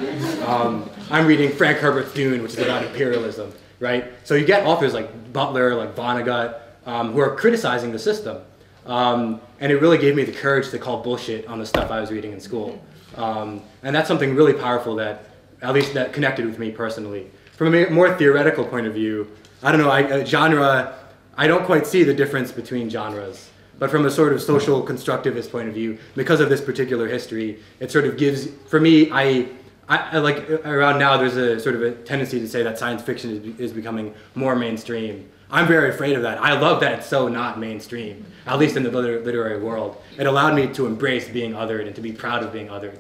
I'm reading Frank Herbert's Dune, which is about imperialism, right? So you get authors like Butler, like Vonnegut, who are criticizing the system. And it really gave me the courage to call bullshit on the stuff I was reading in school. And that's something really powerful that, at least that connected with me personally. From a more theoretical point of view, I don't know, genre, I don't quite see the difference between genres. But from a sort of social constructivist point of view, because of this particular history, it sort of gives, for me, I like, around now there's a sort of a tendency to say that science fiction is becoming more mainstream. I'm very afraid of that. I love that it's so not mainstream, at least in the literary world. It allowed me to embrace being othered and to be proud of being othered.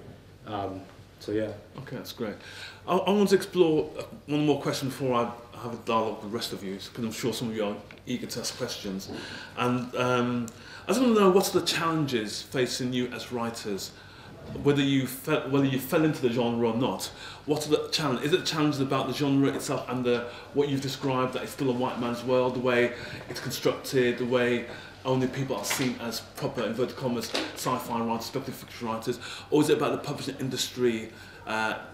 So yeah. Okay, that's great. I want to explore one more question before I have a dialogue with the rest of you, because I'm sure some of you are eager to ask questions. And I just want to know, what's the challenges facing you as writers? Whether you fell into the genre or not, what's the challenge? Is it a challenge about the genre itself and what you've described, that it's still a white man's world, the way it's constructed, the way only people are seen as proper, inverted commas, sci-fi writers, speculative fiction writers, or is it about the publishing industry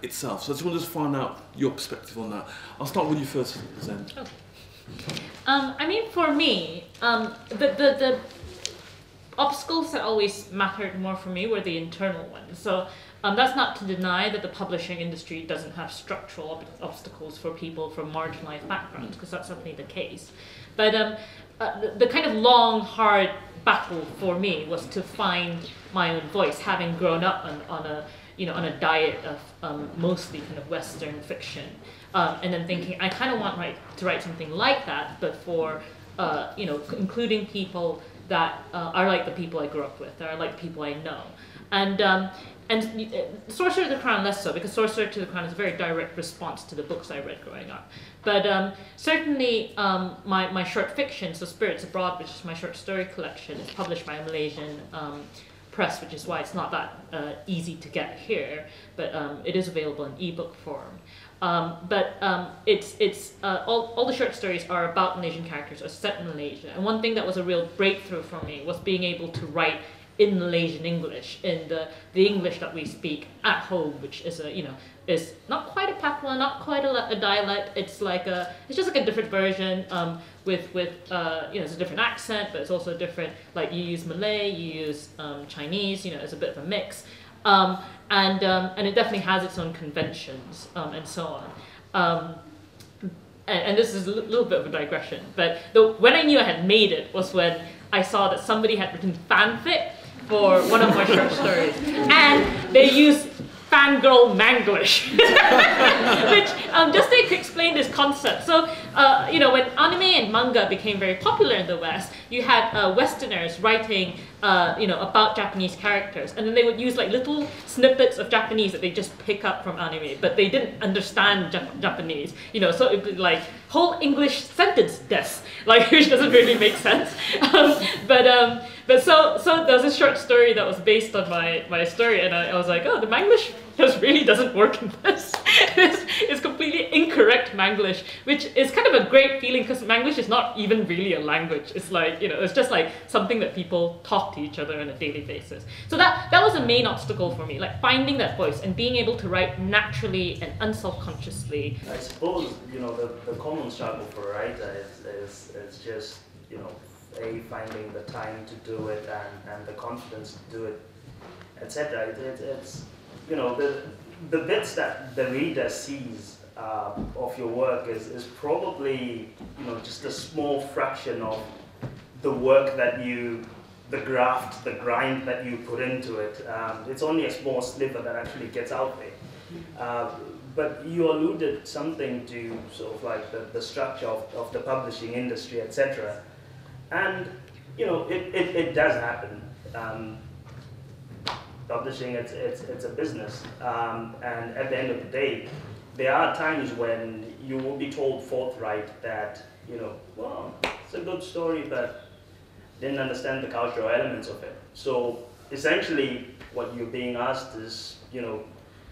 itself? So I just wanted to find out your perspective on that. I'll start with you first, Zen. Oh. I mean, for me, the obstacles that always mattered more for me were the internal ones. So that's not to deny that the publishing industry doesn't have structural obstacles for people from marginalized backgrounds, because that's certainly the case. But the kind of long, hard battle for me was to find my own voice, having grown up on a diet of mostly kind of Western fiction, and then thinking I kind of want to write something like that, but for including people that are like the people I grew up with, that are like the people I know. And Sorcerer to the Crown less so, because Sorcerer to the Crown is a very direct response to the books I read growing up. But certainly my short fiction, so Spirits Abroad, which is my short story collection, is published by a Malaysian press, which is why it's not that easy to get here, but it is available in ebook form. But all the short stories are about Malaysian characters, are set in Malaysia. And one thing that was a real breakthrough for me was being able to write in Malaysian English, in the English that we speak at home, which is is not quite a patois, not quite a dialect. It's just like a different version with it's a different accent, but it's also different. Like you use Malay, you use Chinese. It's a bit of a mix. And it definitely has its own conventions and so on. And this is a little bit of a digression, but when I knew I had made it was when I saw that somebody had written fanfic for one of my short stories, and they used fangirl Manglish, which just to explain this concept. So when anime and manga became very popular in the West, you had Westerners writing about Japanese characters, and then they would use like little snippets of Japanese that they just pick up from anime, but they didn't understand Japanese. So it'd be like whole English sentence des, which doesn't really make sense. But so there was a short story that was based on my story, and I was like, oh, the Manglish just really doesn't work in this. It's completely incorrect Manglish, which is kind of a great feeling, because Manglish is not even really a language. It's like, it's just like something that people talk to each other on a daily basis. So that was a main obstacle for me, like finding that voice and being able to write naturally and unselfconsciously. I suppose, the common struggle for a writer is just, finding the time to do it and the confidence to do it, etc. It's the bits that the reader sees of your work is probably just a small fraction of the work that the graft, the grind that you put into it. It's only a small sliver that actually gets out there. but you alluded something to sort of like the structure of the publishing industry, etc. And, you know, it does happen. Publishing, it's a business. And at the end of the day, there are times when you will be told forthright that, you know, well, it's a good story, but didn't understand the cultural elements of it. So essentially, what you're being asked is, you know,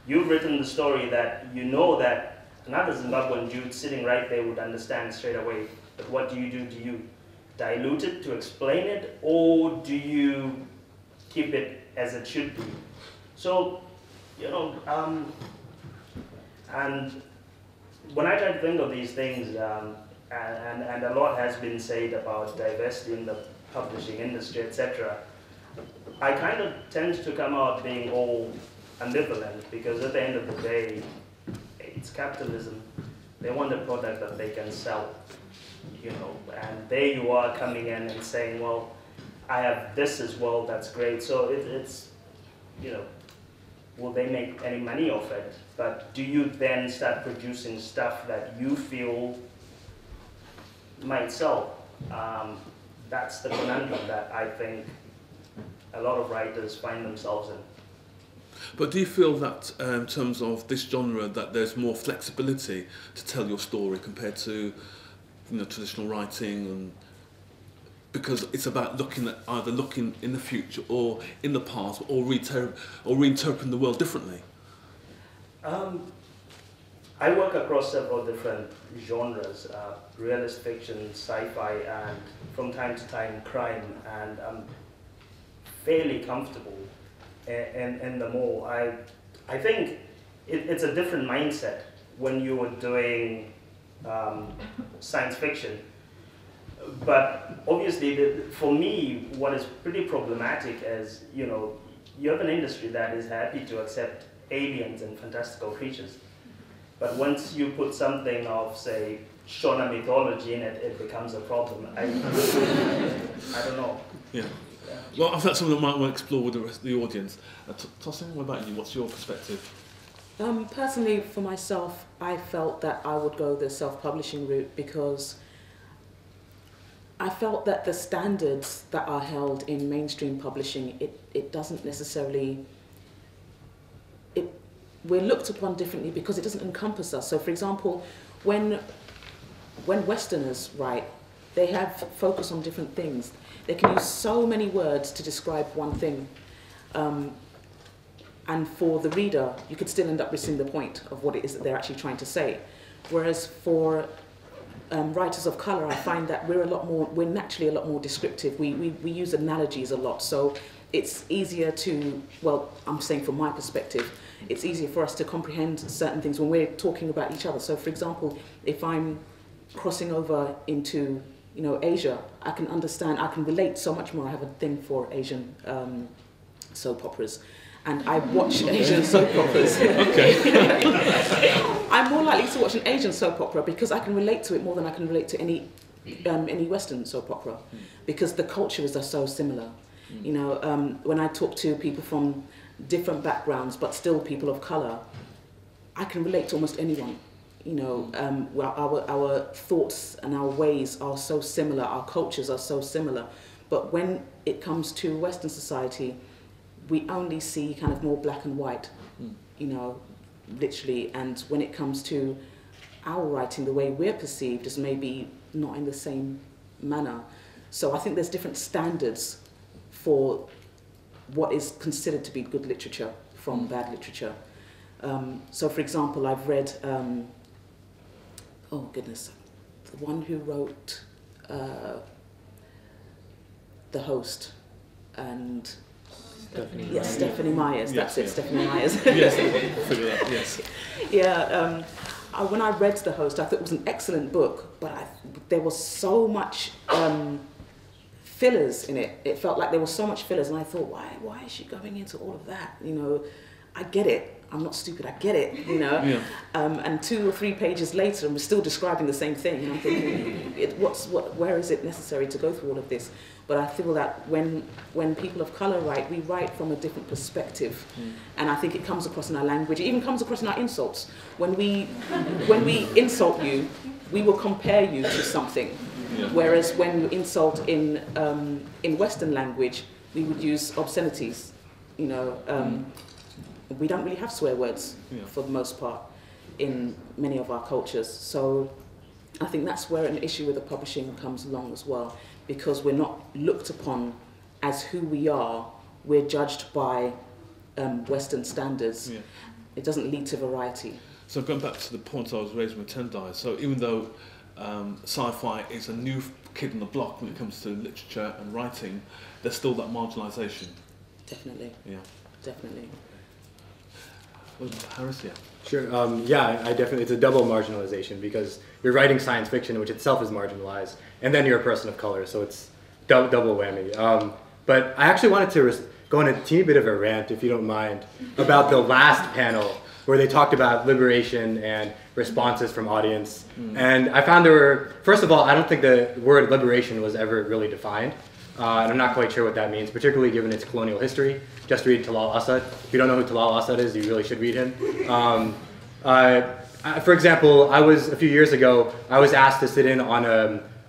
you've written the story that you know that another Zimbabwean dude sitting right there would understand straight away. But what do? Do you dilute it to explain it, or do you keep it as it should be? So, you know, and when I try to think of these things, and a lot has been said about diversity in the publishing industry, etc., I kind of tend to come out being all ambivalent, because at the end of the day, it's capitalism. They want a product that they can sell, you know, and there you are coming in and saying, well, I have this as well, that's great. So it's, you know, will they make any money off it? But do you then start producing stuff that you feel might sell? That's the conundrum that I think a lot of writers find themselves in. But do you feel that in terms of this genre that there's more flexibility to tell your story compared to, you know, traditional writing, and because it's about looking at either looking in the future or in the past, or reinterpreting the world differently? I work across several different genres, realist fiction, sci-fi, and from time to time crime, and I'm fairly comfortable in them all. I think it's a different mindset when you were doing science fiction. But obviously, for me, what is pretty problematic is, you know, you have an industry that is happy to accept aliens and fantastical creatures. But once you put something of, say, Shona mythology in it, it becomes a problem. I don't know. Yeah. Well, I think that's something that might want to explore with the rest of the audience. Tosin, what about you? What's your perspective? Personally, for myself, I felt that I would go the self-publishing route, because I felt that the standards that are held in mainstream publishing, it doesn't necessarily, we're looked upon differently because it doesn't encompass us. So for example, when Westerners write, they have focus on different things. They can use so many words to describe one thing. And for the reader, you could still end up missing the point of what it is that they're actually trying to say. Whereas for writers of colour, I find that we're naturally a lot more descriptive. We use analogies a lot, so it's easier to, well, I'm saying from my perspective, it's easier for us to comprehend certain things when we're talking about each other. So for example, if I'm crossing over into, you know, Asia, I can understand, I can relate so much more. I have a thing for Asian soap operas, and I watch Asian soap operas. Okay. I'm more likely to watch an Asian soap opera because I can relate to it more than I can relate to any Western soap opera, because the cultures are so similar. You know, when I talk to people from different backgrounds but still people of colour, I can relate to almost anyone. You know, our thoughts and our ways are so similar, our cultures are so similar. But when it comes to Western society, we only see kind of more black and white, you know, literally. And when it comes to our writing, the way we're perceived is maybe not in the same manner. So I think there's different standards for what is considered to be good literature from bad literature. So for example, I've read, oh goodness, the one who wrote The Host, and Stephanie Myers, that's it, Stephanie Myers. Yes, figure that, yes. Yeah, when I read The Host, I thought it was an excellent book, but there was so much fillers in it. It felt like there was so much fillers, and I thought, why is she going into all of that? You know, I get it. I'm not stupid, I get it, you know. Yeah. And 2 or 3 pages later, and we're still describing the same thing. And I'm thinking, where is it necessary to go through all of this? But I feel that when people of colour write, we write from a different perspective. And I think it comes across in our language. It even comes across in our insults. When we insult you, we will compare you to something. Yeah. Whereas when you insult in Western language, we would use obscenities, you know. We don't really have swear words for the most part in many of our cultures. So I think that's where an issue with the publishing comes along as well, because we're not looked upon as who we are. We're judged by Western standards. Yeah. It doesn't lead to variety. So going back to the point I was raising with Tendai, so even though sci-fi is a new kid on the block when it comes to literature and writing, there's still that marginalisation. Definitely. Yeah. Definitely. Well, Harris, yeah. Sure. Yeah, I definitely. It's a double marginalization because you're writing science fiction, which itself is marginalized, and then you're a person of color, so it's double whammy. But I actually wanted to go on a teeny bit of a rant, if you don't mind, about the last panel where they talked about liberation and responses from audience. And I found there were, first of all, I don't think the word liberation was ever really defined. And I'm not quite sure what that means, particularly given its colonial history. Just read Talal Asad. If you don't know who Talal Asad is, you really should read him. For example, a few years ago, I was asked to sit in on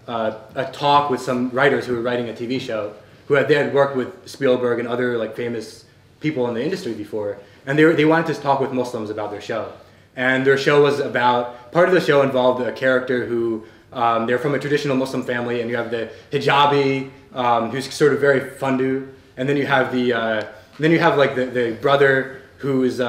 a talk with some writers who were writing a TV show, they had worked with Spielberg and other like famous people in the industry before, and they wanted to talk with Muslims about their show. And their show was about, part of the show involved a character who, they're from a traditional Muslim family, and you have the hijabi, who's sort of very fundu, and then you have the brother who's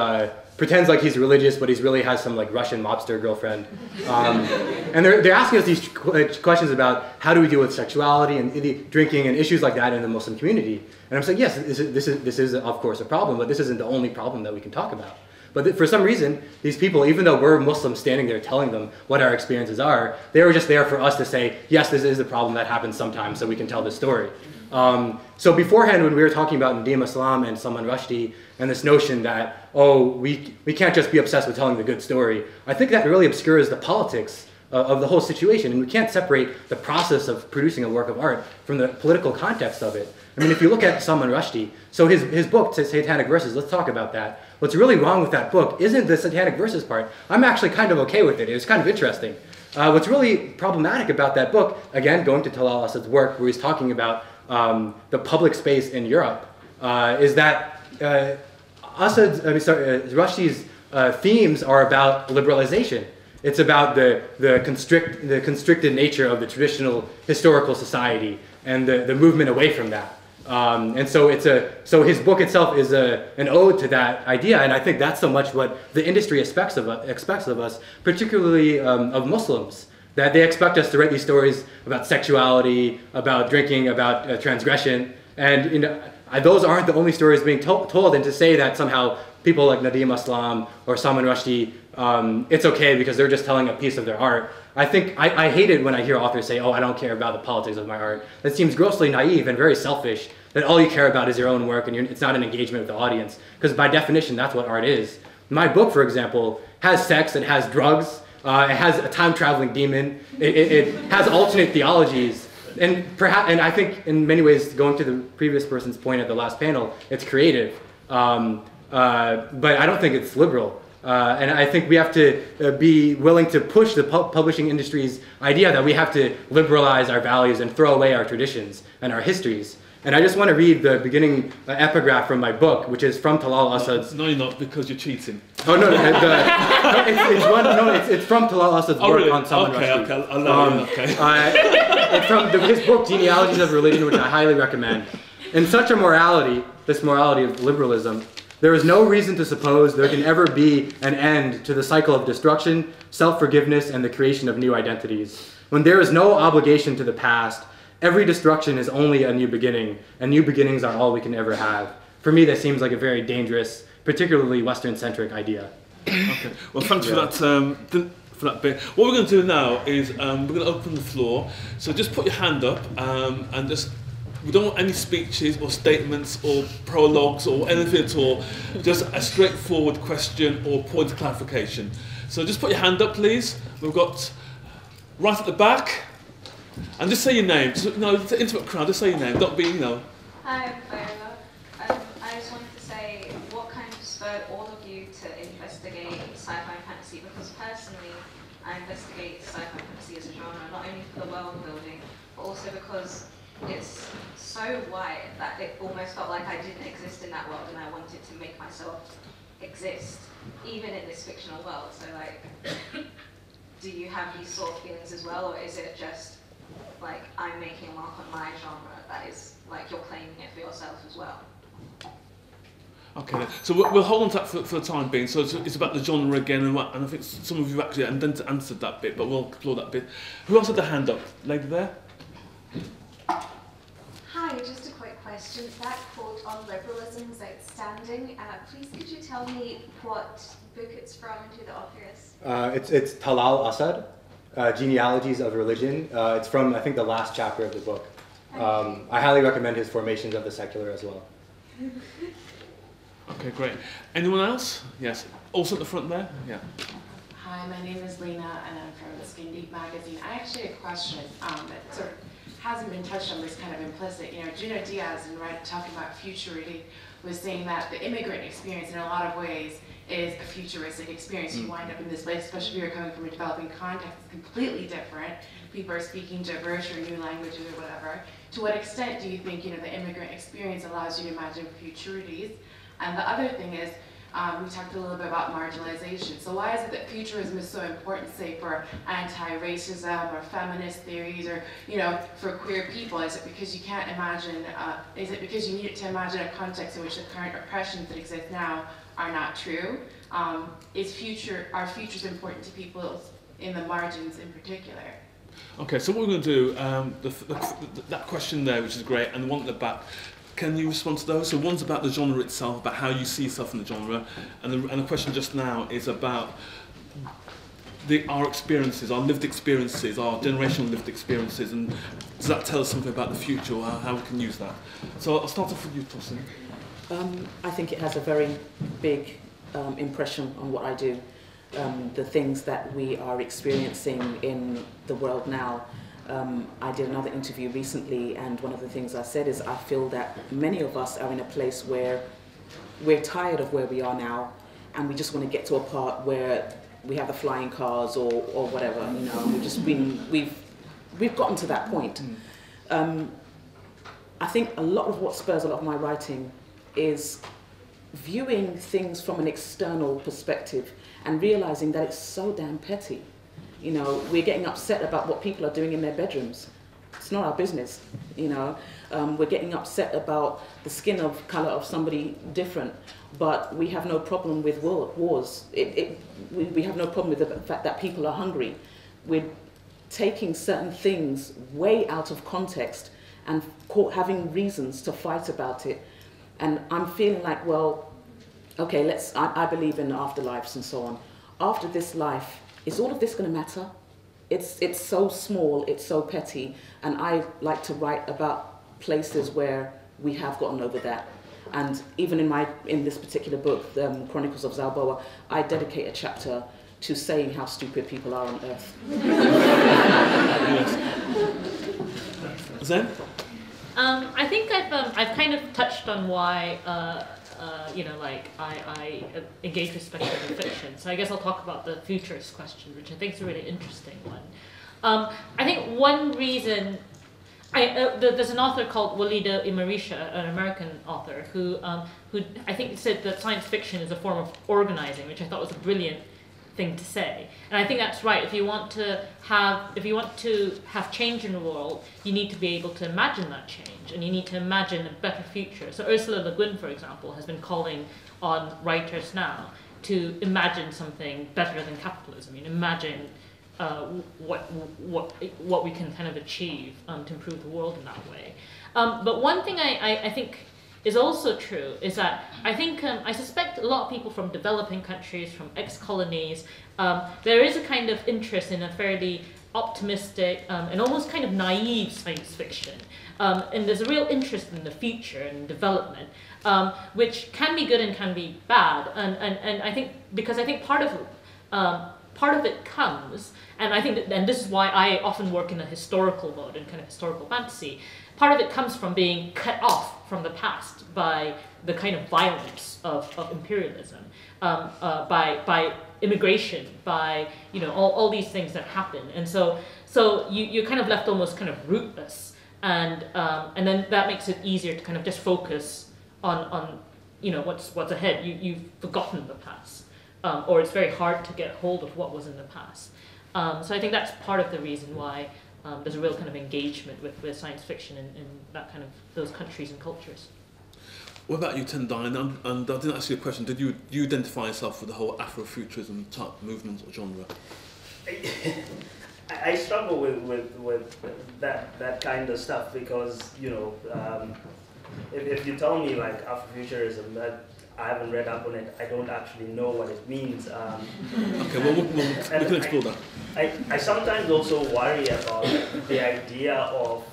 pretends like he's religious, but he really has some like Russian mobster girlfriend. And they're asking us these questions about how do we deal with sexuality and drinking and issues like that in the Muslim community. And I'm saying, yes, this is of course a problem, but this isn't the only problem that we can talk about. But for some reason, these people, even though we're Muslims standing there telling them what our experiences are, they were just there for us to say, yes, this is a problem that happens sometimes, so we can tell this story. So beforehand, when we were talking about Nadim Aslam and Salman Rushdie, and this notion that, oh, we can't just be obsessed with telling the good story, I think that really obscures the politics of the whole situation, and we can't separate the process of producing a work of art from the political context of it. I mean, if you look at Salman Rushdie, so his book, Satanic Verses, let's talk about that. What's really wrong with that book isn't the Satanic Verses part. I'm actually kind of okay with it. It was kind of interesting. What's really problematic about that book, again, going to Talal Asad's work, where he's talking about the public space in Europe, is that Rushdie's themes are about liberalization. It's about the constricted nature of the traditional historical society and the movement away from that. And so his book itself is an ode to that idea, and I think that's so much what the industry expects of us, particularly of Muslims, that they expect us to write these stories about sexuality, about drinking, about transgression, and those aren't the only stories being told, and to say that somehow people like Nadim Aslam or Salman Rushdie, it's okay because they're just telling a piece of their art. I think I hate it when I hear authors say, oh, I don't care about the politics of my art. That seems grossly naive and very selfish, that all you care about is your own work and it's not an engagement with the audience, because by definition, that's what art is. My book, for example, has sex, it has drugs, it has a time-traveling demon, it has alternate theologies, and I think in many ways, going to the previous person's point at the last panel, it's creative, but I don't think it's liberal. And I think we have to be willing to push the publishing industry's idea that we have to liberalize our values and throw away our traditions and our histories. And I just want to read the beginning epigraph from my book, which is from Talal Asad's... No, you're not, because you're cheating. Oh, no, it's from Talal Asad's work really? on Salman Rushdie. Okay, I'll know you, okay. It's from his book, Genealogies of Religion, which I highly recommend. In such a morality, this morality of liberalism, there is no reason to suppose there can ever be an end to the cycle of destruction, self-forgiveness, and the creation of new identities. When there is no obligation to the past, every destruction is only a new beginning, and new beginnings are all we can ever have. For me, that seems like a very dangerous, particularly Western-centric idea. Okay. Well, thanks for that bit. What we're going to do now is we're going to open the floor. So just put your hand up and just We don't want any speeches or statements or prologues or anything at all. Just a straightforward question or point of clarification. So just put your hand up, please. We've got right at the back. And just say your name. Just, it's an intimate crowd. Just say your name. Don't be, Hi, I'm Viola. I just wanted to say, what kind of spurred all of you to investigate sci-fi and fantasy? Because personally, I investigate sci-fi and fantasy as a genre, not only for the world building, but also because it's so wide that it almost felt like I didn't exist in that world, and I wanted to make myself exist, even in this fictional world. So, like, do you have these sort of feelings as well, or is it just like I'm making a mark on my genre that is like you're claiming it for yourself as well? Okay, so we'll hold on to that for the time being. So it's about the genre again, and I think some of you actually answered that bit, but we'll explore that bit. Who else had their hand up? Lady there? Hi, just a quick question. That quote on liberalism is outstanding. Please could you tell me what book it's from and who the author is? It's Talal Asad, Genealogies of Religion. It's from, I think, the last chapter of the book. I highly recommend his Formations of the Secular as well. Okay, great. Anyone else? Yes. Also at the front there? Yeah. Hi, my name is Lena, and I'm from the Skin Deep magazine. I actually had a question that sort of hasn't been touched on, but it's kind of implicit. Junot Diaz, in talking about futurity, was saying that the immigrant experience, in a lot of ways, is a futuristic experience. You wind up in this place, especially if you're coming from a developing context, it's completely different. People are speaking gibberish or new languages or whatever. To what extent do you think the immigrant experience allows you to imagine futurities? And the other thing is, we talked a little bit about marginalization. So why is it that futurism is so important, say, for anti-racism or feminist theories, or for queer people? Is it because you can't imagine? Is it because you need it to imagine a context in which the current oppressions that exist now are not true? Are futures important to people in the margins in particular? Okay, so what we're going to do, that question there, which is great, and the one at the back. Can you respond to those? So one's about the genre itself, about how you see yourself in the genre, and the question just now is about our experiences, our lived experiences, our generational lived experiences, and does that tell us something about the future, or how we can use that? So I'll start off with you, Tosin. I think it has a very big impression on what I do. The things that we are experiencing in the world now. I did another interview recently, and one of the things I said is I feel that many of us are in a place where we're tired of where we are now, and we just want to get to a part where we have the flying cars or whatever. We've gotten to that point. I think a lot of what spurs a lot of my writing is viewing things from an external perspective and realizing that it's so damn petty. We're getting upset about what people are doing in their bedrooms. It's not our business, We're getting upset about the skin color of somebody different, but we have no problem with wars. We have no problem with the fact that people are hungry. We're taking certain things way out of context and having reasons to fight about it. And I'm feeling like, well, okay, I believe in afterlives and so on. After this life, is all of this going to matter? It's so small, it's so petty, and I like to write about places where we have gotten over that. And even in this particular book, Chronicles of Zalboa, I dedicate a chapter to saying how stupid people are on Earth. Zen? I think I've kind of touched on why I engage with speculative fiction. So I guess I'll talk about the futurist question, which I think is a really interesting one. I think one reason, there's an author called Walida Imarisha, an American author, who I think said that science fiction is a form of organizing, which I thought was a brilliant thing to say. And I think that's right. If you want to have change in the world, you need to be able to imagine that change, and you need to imagine a better future. So Ursula Le Guin, for example, has been calling on writers now to imagine something better than capitalism. Imagine what we can kind of achieve to improve the world in that way. But one thing I think is also true is that I think I suspect a lot of people from developing countries, from ex-colonies, there is a kind of interest in a fairly optimistic and almost kind of naive science fiction. And there's a real interest in the future and development, which can be good and can be bad. And I think, because I think part of it comes, and I think that, and this is why I often work in a historical mode and kind of historical fantasy, part of it comes from being cut off from the past by the kind of violence of imperialism, by immigration, by, you know, all these things that happen. And so you're kind of left almost kind of rootless, and then that makes it easier to kind of just focus on you know, what's ahead. You've forgotten the past, or it's very hard to get hold of what was in the past. So I think that's part of the reason why there's a real kind of engagement with science fiction in that kind of those countries and cultures. What about you, Tendai? And I didn't ask you a question. Did you identify yourself with the whole Afrofuturism type movement or genre? I struggle with that kind of stuff because, you know, if you tell me like Afrofuturism, that I haven't read up on it, I don't actually know what it means. Okay, well, we can explore that. I sometimes also worry about the idea of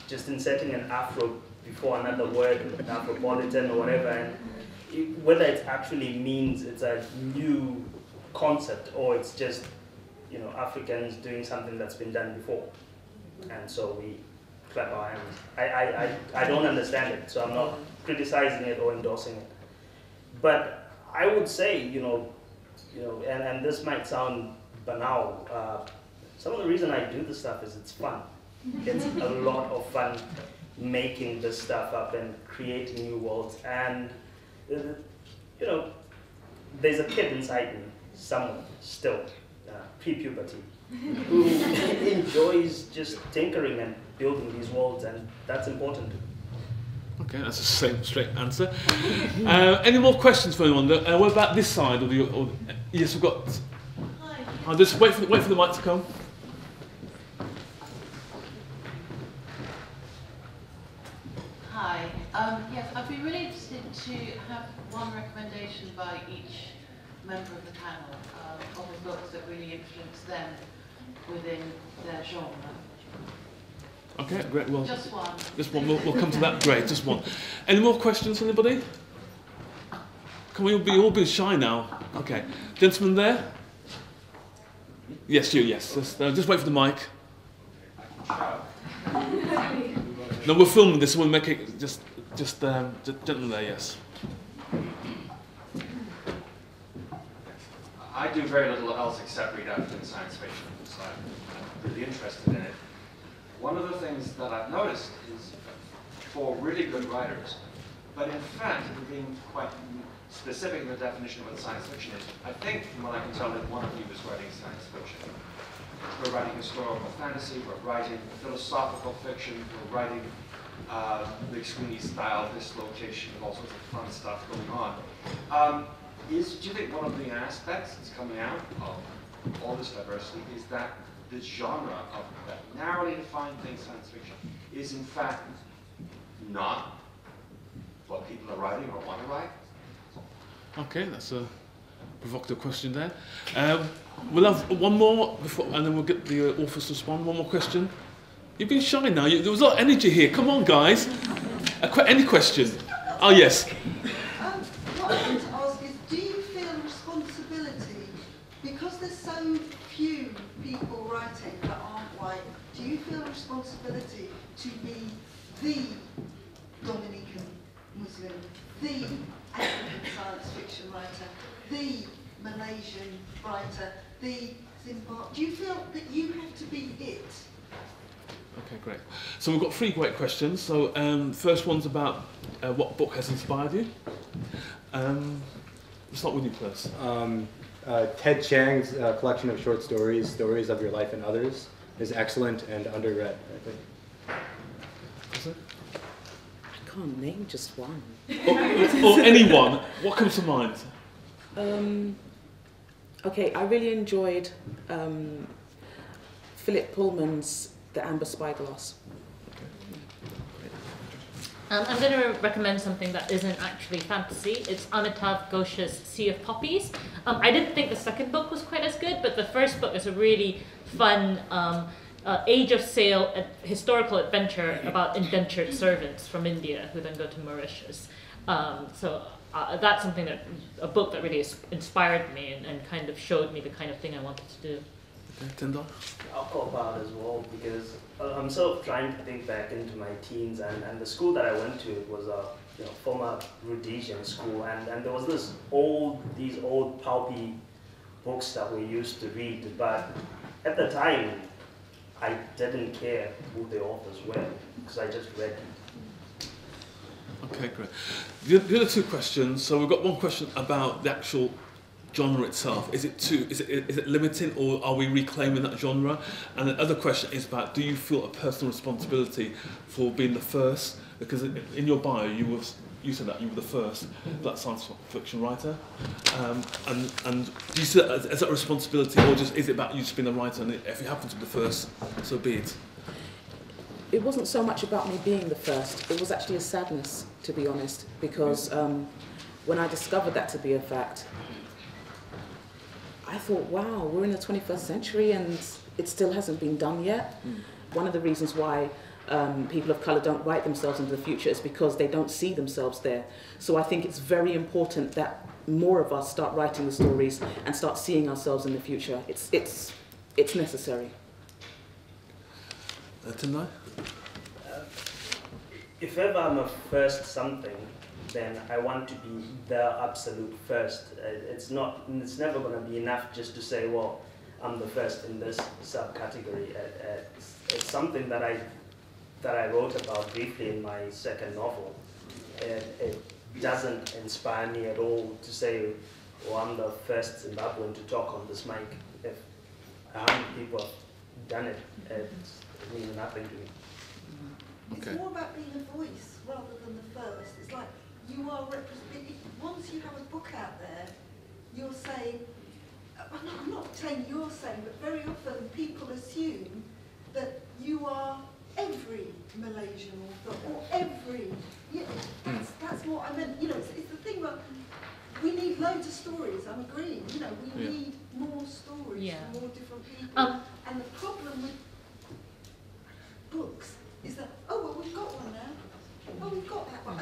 just inserting an Afro before another word, Afropolitan or whatever, and whether it actually means it's a new concept or it's just, you know, Africans doing something that's been done before, and so we clap our hands. I don't understand it, so I'm not criticizing it or endorsing it. But I would say, you know, and this might sound banal. Some of the reason I do this stuff is it's fun. It's a lot of fun making this stuff up and creating new worlds. And you know, there's a kid inside me, someone still, pre-puberty, who enjoys just tinkering and building these worlds, and that's important. Okay, that's the same straight answer. Any more questions for anyone? What about this side? Yes, we've got. Hi. I'll just wait for the mic to come. Hi. Yes, I'd be really interested to have one recommendation by each member of the panel of the books that really influenced them within their genre. Okay, great. Well, just one. Just one. We'll come to that. Great. Just one. Any more questions, anybody? Can we all be shy now? Okay, gentleman there. Yes, you. Yes. Just wait for the mic. No, we're filming this. So we'll make it just gentleman there. Yes. I do very little else except read African science fiction, so I'm really interested in it. One of the things that I've noticed is for really good writers, but in fact, being quite specific in the definition of what science fiction is, I think, from what I can tell, that one of you is writing science fiction. We're writing historical fantasy, we're writing philosophical fiction, we're writing Big Sweeney style dislocation, all sorts of fun stuff going on. Do you think one of the aspects that's coming out of all this diversity is that the genre of that narrowly defined thing, science fiction, is in fact not what people are writing or want to write? Okay, that's a provocative question there. We'll have one more before, and then we'll get the authors to respond. One more question. You've been shy now. There was a lot of energy here. Come on, guys. Any question? Oh, yes. What I want to ask is, do you feel responsibility, because there's so few people writing that aren't white, do you feel responsibility to be the Dominican Muslim, the African science fiction writer, the Malaysian writer, the Zimbabwe? Do you feel that you have to be it? Okay, great. So we've got 3 great questions. So first one's about what book has inspired you. Let's start with you first. Ted Chiang's collection of short stories, Stories of Your Life and Others, is excellent and underread, I think. Is it? I can't name just one. or anyone. What comes to mind? Okay, I really enjoyed Philip Pullman's The Amber Spyglass. I'm going to recommend something that isn't actually fantasy. It's Amitav Ghosh's Sea of Poppies. I didn't think the second book was quite as good, but the first book is a really fun age of sail historical adventure about indentured servants from India who then go to Mauritius. So that's something a book that really inspired me and kind of showed me the kind of thing I wanted to do. Okay, Tendai? I'll call out as well because I'm sort of trying to think back into my teens, and the school that I went to was a former Rhodesian school, and there was these old pulpy books that we used to read, but at the time I didn't care who the authors were because I just read them. Okay, great. The other two questions. So we've got one question about the actual genre itself. Is it limiting, or are we reclaiming that genre? And the other question is about, do you feel a personal responsibility for being the first? Because in your bio you said that you were the first black science fiction writer, and do you see that as a responsibility, or just is it about you just being a writer, and if you happen to be the first, so be it? It wasn't so much about me being the first. It was actually a sadness, to be honest, because when I discovered that to be a fact, I thought, wow, we're in the 21st century and it still hasn't been done yet. One of the reasons why people of colour don't write themselves into the future is because they don't see themselves there. So I think it's very important that more of us start writing the stories and start seeing ourselves in the future. It's necessary. Tendai? If ever I'm a first something, then I want to be the absolute first. It's never going to be enough just to say, well, I'm the first in this subcategory. It's something that I wrote about briefly in my second novel. It doesn't inspire me at all to say, oh, I'm the first Zimbabwean to talk on this mic. If 100 people have done it, it means nothing to me. Okay. It's more about being a voice rather than the first. It's like you are representing. Once you have a book out there, you're saying, I'm not saying you're saying, but very often people assume that you are every Malaysian author or every. That's what I meant. It's the thing about we need loads of stories. I'm agreeing. We need more stories from more different people. And the problem with books is that, oh, well, we've got one now. Oh, we've got that one.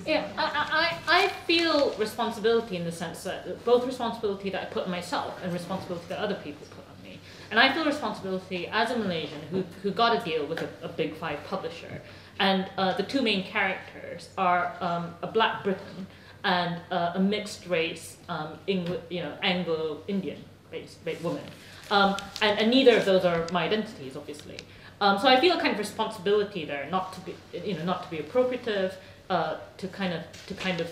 I feel responsibility in the sense that both responsibility that I put on myself and responsibility that other people put on me. And I feel responsibility as a Malaysian who got a deal with a big 5 publisher. And the two main characters are a black Briton and a mixed race Anglo-Indian race woman. And neither of those are my identities, obviously. So I feel a kind of responsibility there, not to be appropriative, to kind of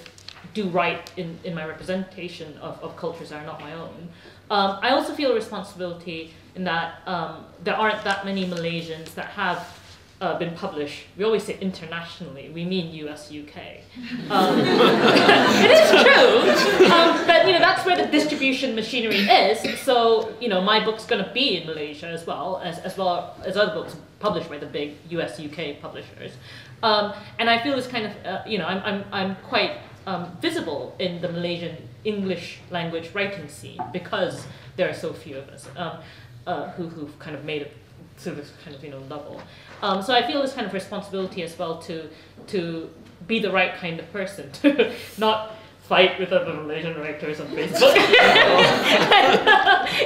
do right in my representation of cultures that are not my own. I also feel a responsibility in that there aren't that many Malaysians that have been published. We always say internationally. We mean US, UK. It is true, but that's where the distribution machinery is. So my book's going to be in Malaysia as well as other books published by the big US, UK publishers. And I feel this kind of I'm quite visible in the Malaysian English language writing scene because there are so few of us who've kind of made it to this kind of level. So I feel this kind of responsibility as well to be the right kind of person, to not fight with other Malaysian writers on Facebook,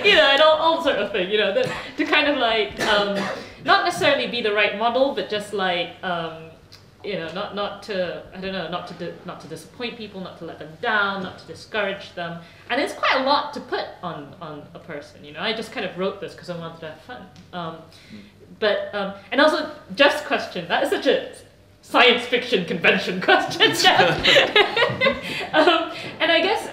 and all sort of thing, to kind of like not necessarily be the right model, but just like not to disappoint people, not to let them down, not to discourage them, and it's quite a lot to put on a person. I just kind of wrote this because I wanted to have fun. But and also, just question, that is such a science fiction convention question. And I guess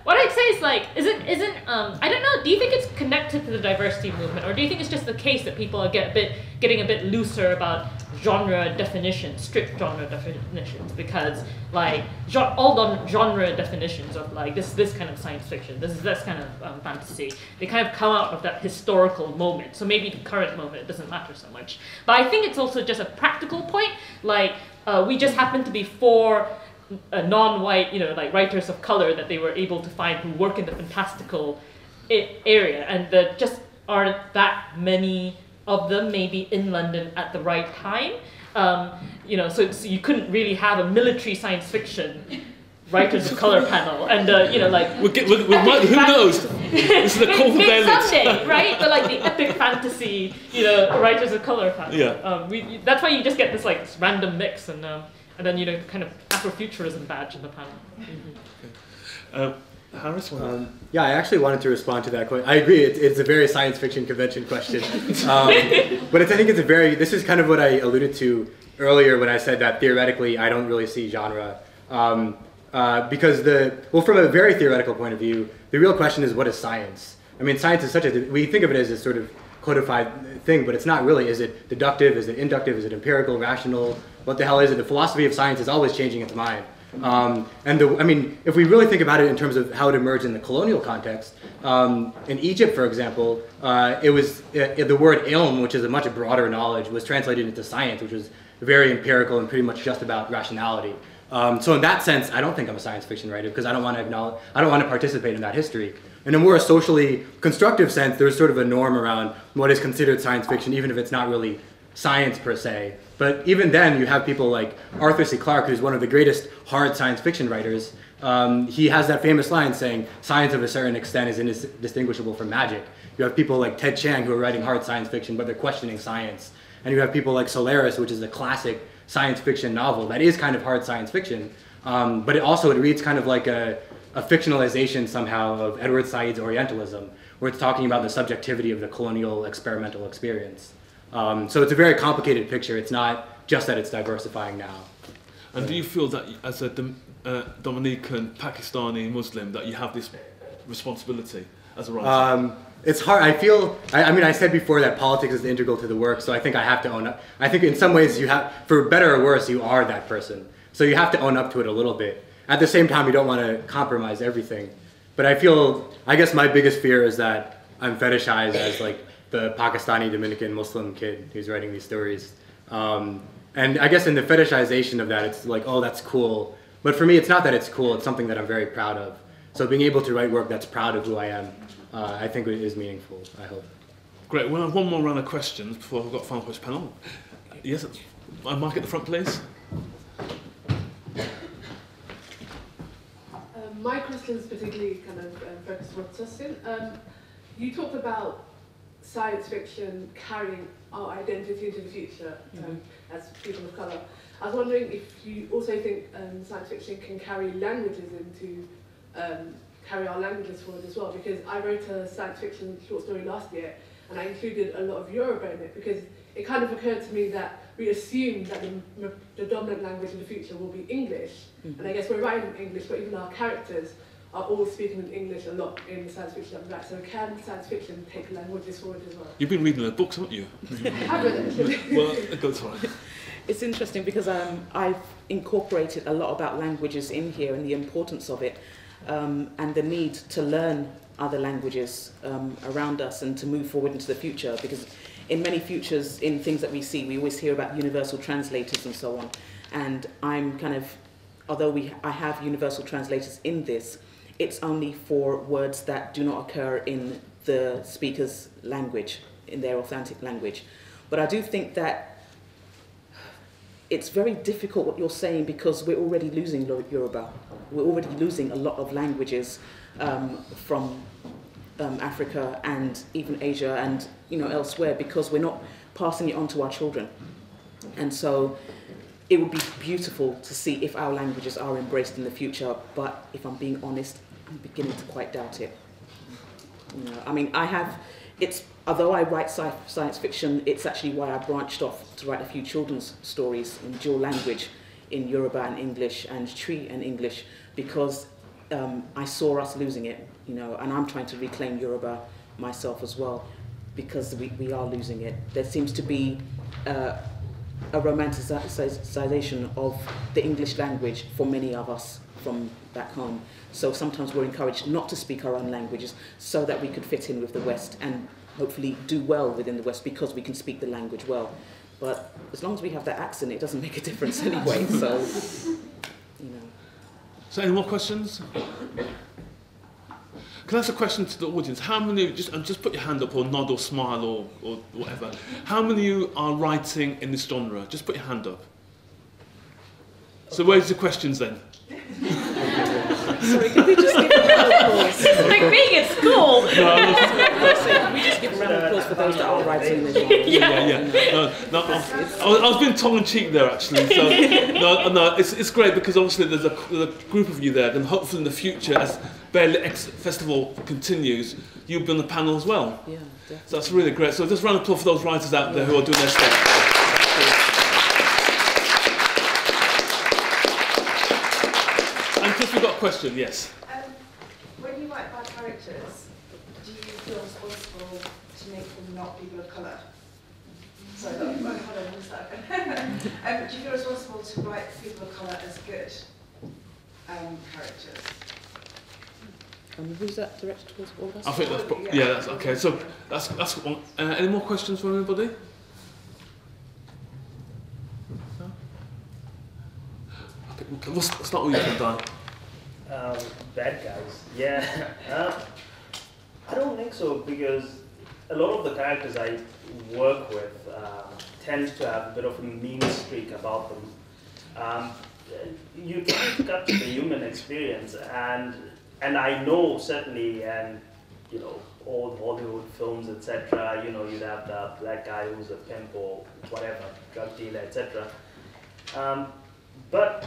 what I'd say is like, isn't I don't know. Do you think it's connected to the diversity movement, or do you think it's just the case that people are getting a bit looser about genre definitions, strict genre definitions, because like all the genre definitions of like this kind of science fiction, this kind of fantasy, they kind of come out of that historical moment. So maybe the current moment, it doesn't matter so much. But I think it's also just a practical point. Like we just happen to be 4 non-white, like writers of color that they were able to find who work in the fantastical area, and there just aren't that many of them maybe in London at the right time. So you couldn't really have a military science fiction writers of color panel, and who knows? This is a call for maybe someday, right? But like the epic fantasy, writers of color panel. Yeah. That's why you just get this like random mix, and then kind of Afrofuturism badge in the panel. Mm-hmm. Harris? Yeah, I actually wanted to respond to that question. I agree, it's a very science fiction convention question. But I think this is kind of what I alluded to earlier when I said that theoretically I don't really see genre. Because from a very theoretical point of view, the real question is, what is science? I mean, science is we think of it as a sort of codified thing, but it's not really. Is it deductive? Is it inductive? Is it empirical, rational? What the hell is it? The philosophy of science is always changing its mind. If we really think about it in terms of how it emerged in the colonial context, in Egypt, for example, it was the word ilm, which is a much broader knowledge, was translated into science, which was very empirical and pretty much just about rationality. So in that sense, I don't think I'm a science fiction writer because I don't want to participate in that history. In a more socially constructive sense, there's sort of a norm around what is considered science fiction, even if it's not really science per se. But even then, you have people like Arthur C. Clarke, who's one of the greatest hard science fiction writers. He has that famous line saying, science of a certain extent is indistinguishable from magic. You have people like Ted Chiang who are writing hard science fiction, but they're questioning science. And you have people like Solaris, which is a classic science fiction novel that is kind of hard science fiction. But it reads kind of like a fictionalization somehow of Edward Said's Orientalism, where it's talking about the subjectivity of the colonial experimental experience. So it's a very complicated picture. It's not just that it's diversifying now. And do you feel that as a Dominican, Pakistani Muslim that you have this responsibility as a writer? It's hard. I said before that politics is integral to the work, so I think I have to own up. I think in some ways for better or worse, you are that person. So you have to own up to it a little bit. At the same time, you don't want to compromise everything. But I guess my biggest fear is that I'm fetishized as like the Pakistani Dominican Muslim kid who's writing these stories. And I guess in the fetishization of that, it's like, oh, that's cool. But for me, it's not that it's cool, it's something that I'm very proud of. So being able to write work that's proud of who I am, I think it is meaningful, I hope. Great, we'll have one more round of questions before we've got final question panel. Yes, Mark at the front, please. My question is particularly kind of focused on Tosin. You talked about science fiction carrying our identity into the future as people of colour. I was wondering if you also think science fiction can carry languages carry our languages forward as well, because I wrote a science fiction short story last year and I included a lot of Yoruba in it because it kind of occurred to me that we assume that the dominant language in the future will be English, and I guess we're writing in English, but even our characters are all speaking in English a lot in the science fiction that we write. So can science fiction take languages forward as well? You've been reading the books, haven't you? I've read it. Well, it goes on. It's interesting because I've incorporated a lot about languages in here and the importance of it, and the need to learn other languages around us and to move forward into the future, because in many futures, in things that we see, we always hear about universal translators and so on. And I'm kind of, although I have universal translators in this, it's only for words that do not occur in the speaker's language, in their authentic language. But I do think that it's very difficult what you're saying because we're already losing Yoruba. We're already losing a lot of languages from Africa and even Asia and elsewhere because we're not passing it on to our children. And so it would be beautiful to see if our languages are embraced in the future, but if I'm being honest, I'm beginning to quite doubt it. Although I write science fiction, it's actually why I branched off to write a few children's stories in dual language, in Yoruba and English, and Tree and English, because I saw us losing it, and I'm trying to reclaim Yoruba myself as well, because we are losing it. There seems to be a romanticization of the English language for many of us from back home. So sometimes we're encouraged not to speak our own languages so that we could fit in with the West and hopefully do well within the West because we can speak the language well. But as long as we have that accent, it doesn't make a difference anyway, so, you know. So any more questions? Can I ask a question to the audience? How many, just put your hand up or nod or smile or whatever. How many of you are writing in this genre? Just put your hand up. So where's the questions then? Sorry, can we just give a round of applause? It's like being at school. Can we just give a round of applause for those that are writing in this genre? Yeah. No, I was being tongue-in-cheek there, actually. So, no, it's great because obviously there's a group of you there, and hopefully in the future, as Barely X Festival continues, you'll be on the panel as well. Yeah, definitely. So that's really great. So just a round of applause for those writers out there who are doing their stuff. And Chris, we've got a question, yes. When you write bad characters, do you feel responsible to make them not people of colour? Sorry, hold on one second. Do you feel responsible to write people of colour as good characters? Who's that directed towards all of us? I think that's yeah, that's okay. So that's one. Any more questions from anybody? No? Okay, we'll start with you, Tendai. Bad guys, yeah. I don't think so because a lot of the characters I work with tend to have a bit of a mean streak about them. You try to capture the human experience, and I know certainly, and you know, old Hollywood films, etc. You know, you'd have the black guy who's a pimp or whatever, drug dealer, etc. But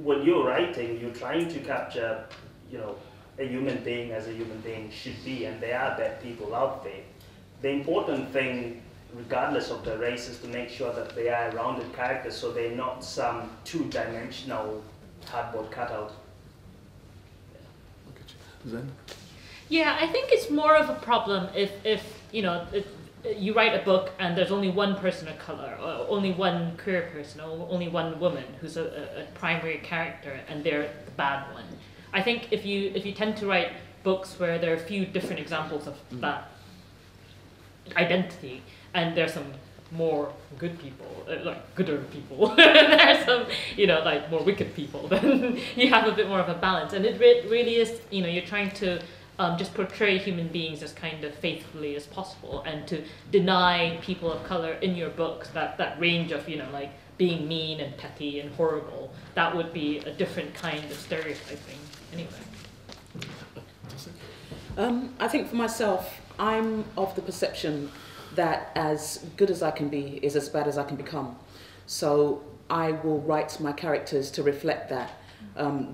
when you're writing, you're trying to capture, you know, a human being as a human being should be, and there are bad people out there. The important thing, regardless of the race, is to make sure that they are rounded characters, so they're not some two-dimensional cardboard cutout. Zen? Yeah, I think it's more of a problem if you know, if you write a book and there's only one person of color, or only one queer person, or only one woman who's a primary character, and they're the bad one. I think if you tend to write books where there are a few different examples of that identity, and there's some more good people, like gooder people, there's some, you know, like more wicked people, then you have a bit more of a balance. And it really is, you know, you're trying to just portray human beings as kind of faithfully as possible, and to deny people of color in your books that range of, you know, like being mean and petty and horrible. That would be a different kind of stereotyping anyway. I think for myself, I'm of the perception that as good as I can be is as bad as I can become. So I will write my characters to reflect that.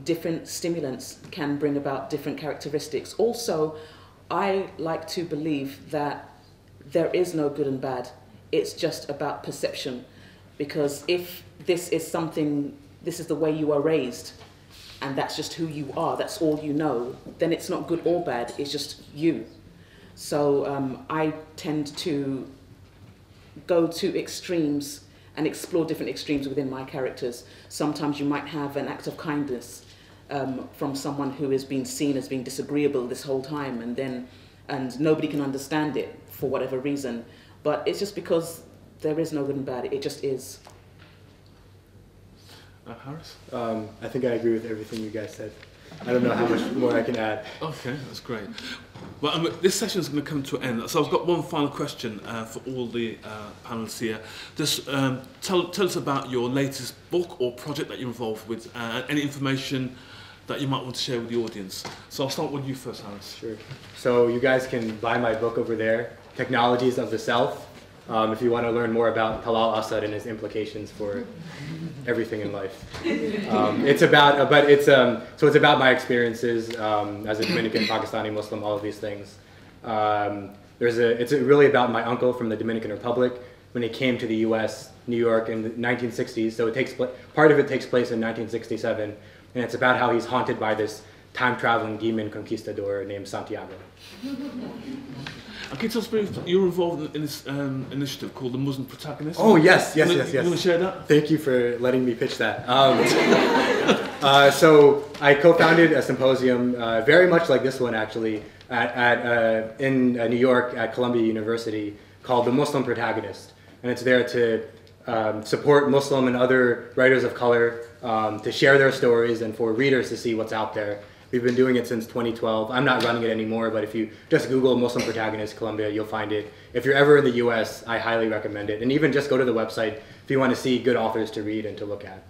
Different stimulants can bring about different characteristics. Also, I like to believe that there is no good and bad. It's just about perception. Because if this is something, this is the way you are raised, and that's just who you are, that's all you know, then it's not good or bad, it's just you. So I tend to go to extremes and explore different extremes within my characters. Sometimes you might have an act of kindness from someone who has been seen as being disagreeable this whole time, and nobody can understand it for whatever reason. But it's just because there is no good and bad, it just is. Harris? I think I agree with everything you guys said. I don't know how much more I can add. Okay, that's great. Well, this session is going to come to an end, so I've got one final question for all the panelists here. Just tell us about your latest book or project that you're involved with, any information that you might want to share with the audience. So I'll start with you first, Harris. Sure. So you guys can buy my book over there, Technologies of the South, if you want to learn more about Talal Asad and his implications for everything in life. It's about, so it's about my experiences as a Dominican, Pakistani Muslim, all of these things. It's really about my uncle from the Dominican Republic when he came to the U.S., New York in the 1960s. So part of it takes place in 1967, and it's about how he's haunted by this time-traveling demon conquistador named Santiago. And can you tell us briefly, you were involved in this initiative called the Muslim Protagonist? Oh, yes. You want to share that? Thank you for letting me pitch that. So I co-founded a symposium, very much like this one actually, in New York at Columbia University, called the Muslim Protagonist. And it's there to support Muslim and other writers of color to share their stories and for readers to see what's out there. We've been doing it since 2012. I'm not running it anymore, but if you just Google Muslim Protagonist Columbia, you'll find it. If you're ever in the US, I highly recommend it. And even just go to the website if you want to see good authors to read and to look at.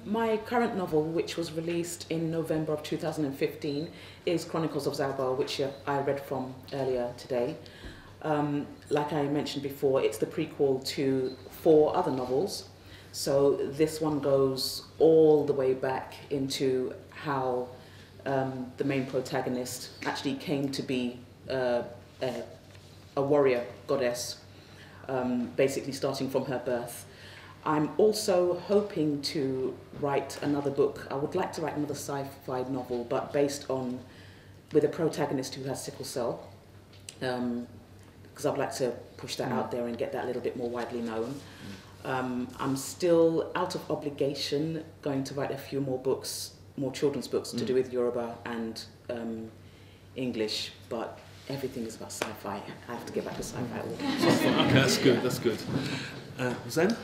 My current novel, which was released in November of 2015, is Chronicles of Zalbar, which I read from earlier today. Like I mentioned before, it's the prequel to 4 other novels. So this one goes all the way back into how the main protagonist actually came to be a warrior goddess, basically starting from her birth. I'm also hoping to write another book. I would like to write another sci-fi novel, but with a protagonist who has sickle cell, because I'd like to push that out there and get that a little bit more widely known. I'm still, out of obligation, going to write a few more books, more children's books to do with Yoruba and English, but everything is about sci-fi. I have to get back to sci-fi. Okay, that's good, that's good. Zen?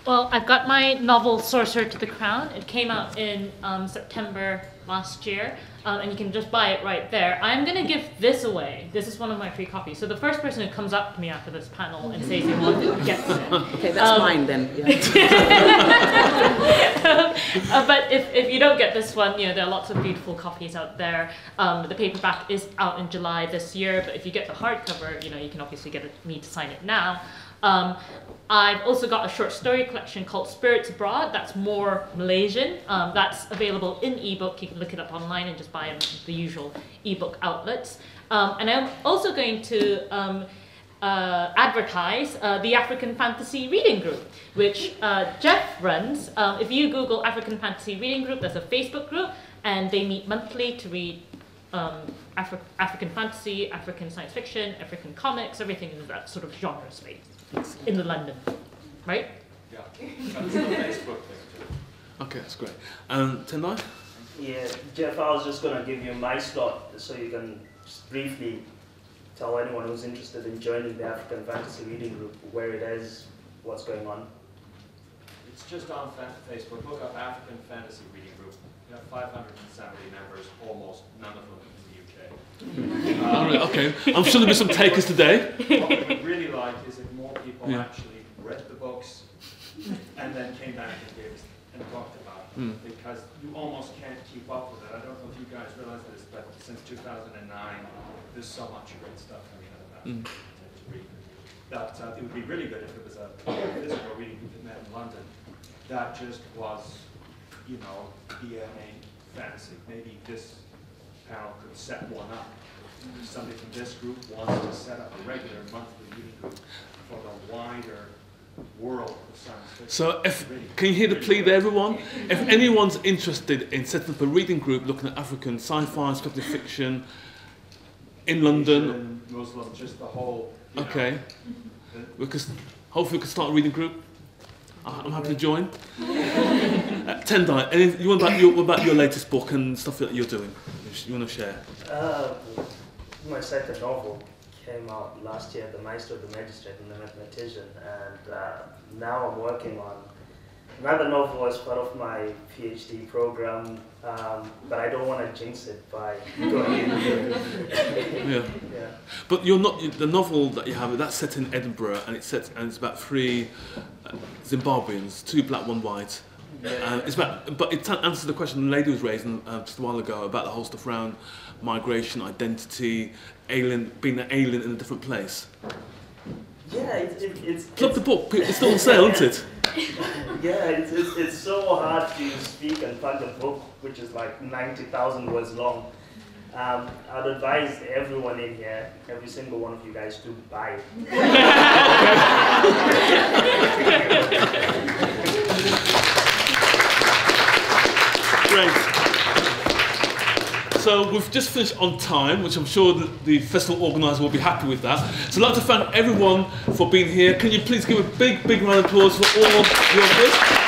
Well, I've got my novel Sorcerer to the Crown. It came out in September last year, and you can just buy it right there. I'm going to give this away. This is one of my free copies. So the first person who comes up to me after this panel and says they want it gets it. Okay, that's mine then. Yeah. But if you don't get this one, there are lots of beautiful copies out there. The paperback is out in July this year, but if you get the hardcover, you can obviously get me to sign it now. I've also got a short story collection called Spirits Abroad. That's more Malaysian. That's available in ebook. You can look it up online and just buy them at the usual ebook outlets. And I'm also going to advertise the African Fantasy Reading Group, which Jeff runs. If you Google African Fantasy Reading Group, there's a Facebook group, and they meet monthly to read African fantasy, African science fiction, African comics, everything in that sort of genre space in London, right? Yeah, that's the Facebook thing too. Okay, that's great. Tendai? Yeah, Jeff, I was just going to give you my slot so you can just briefly tell anyone who's interested in joining the African Fantasy Reading Group where it is, what's going on. It's just on Facebook. Look up African Fantasy Reading Group. We have 570 members, almost none of them in the UK. Okay, I'm sure there'll be some takers today. What we would really like is if more people actually read the books and then came back and talked about it, because you almost can't keep up with it. I don't know if you guys realize this, but since 2009, there's so much great stuff coming out of that to read. That it would be really good if it was a physical reading group that met in London. That just was, DNA fantasy. Maybe this panel could set one up. Somebody from this group wants to set up a regular monthly reading group for the wider world of science fiction. So, can you hear the plea there, everyone? If anyone's interested in setting up a reading group looking at African sci-fi, speculative fiction in London, Asian, Muslim, just the whole. Okay, because hopefully we can start a reading group. I'm happy to join. Tendai, what about your latest book and stuff that you're doing? You want to share? My second novel came out last year, The Maestro, the Magistrate, and the Mathematician, and now I'm working on another novel as part of my PhD program, but I don't want to jinx it by going into yeah. But you're not the novel that you have. That's set in Edinburgh, and it's about 3 Zimbabweans, 2 black, 1 white. But it answers the question the lady was raising just a while ago about the whole stuff around migration, identity, being an alien in a different place. Yeah, it's Plug the book. It's still on sale, isn't it? Yeah, it's so hard to speak and plug a book, which is like 90,000 words long. I'd advise everyone in here, every single one of you guys, to buy it. Great. So we've just finished on time, which I'm sure that the festival organiser will be happy with that. So I'd like to thank everyone for being here. Can you please give a big, big round of applause for all your guests?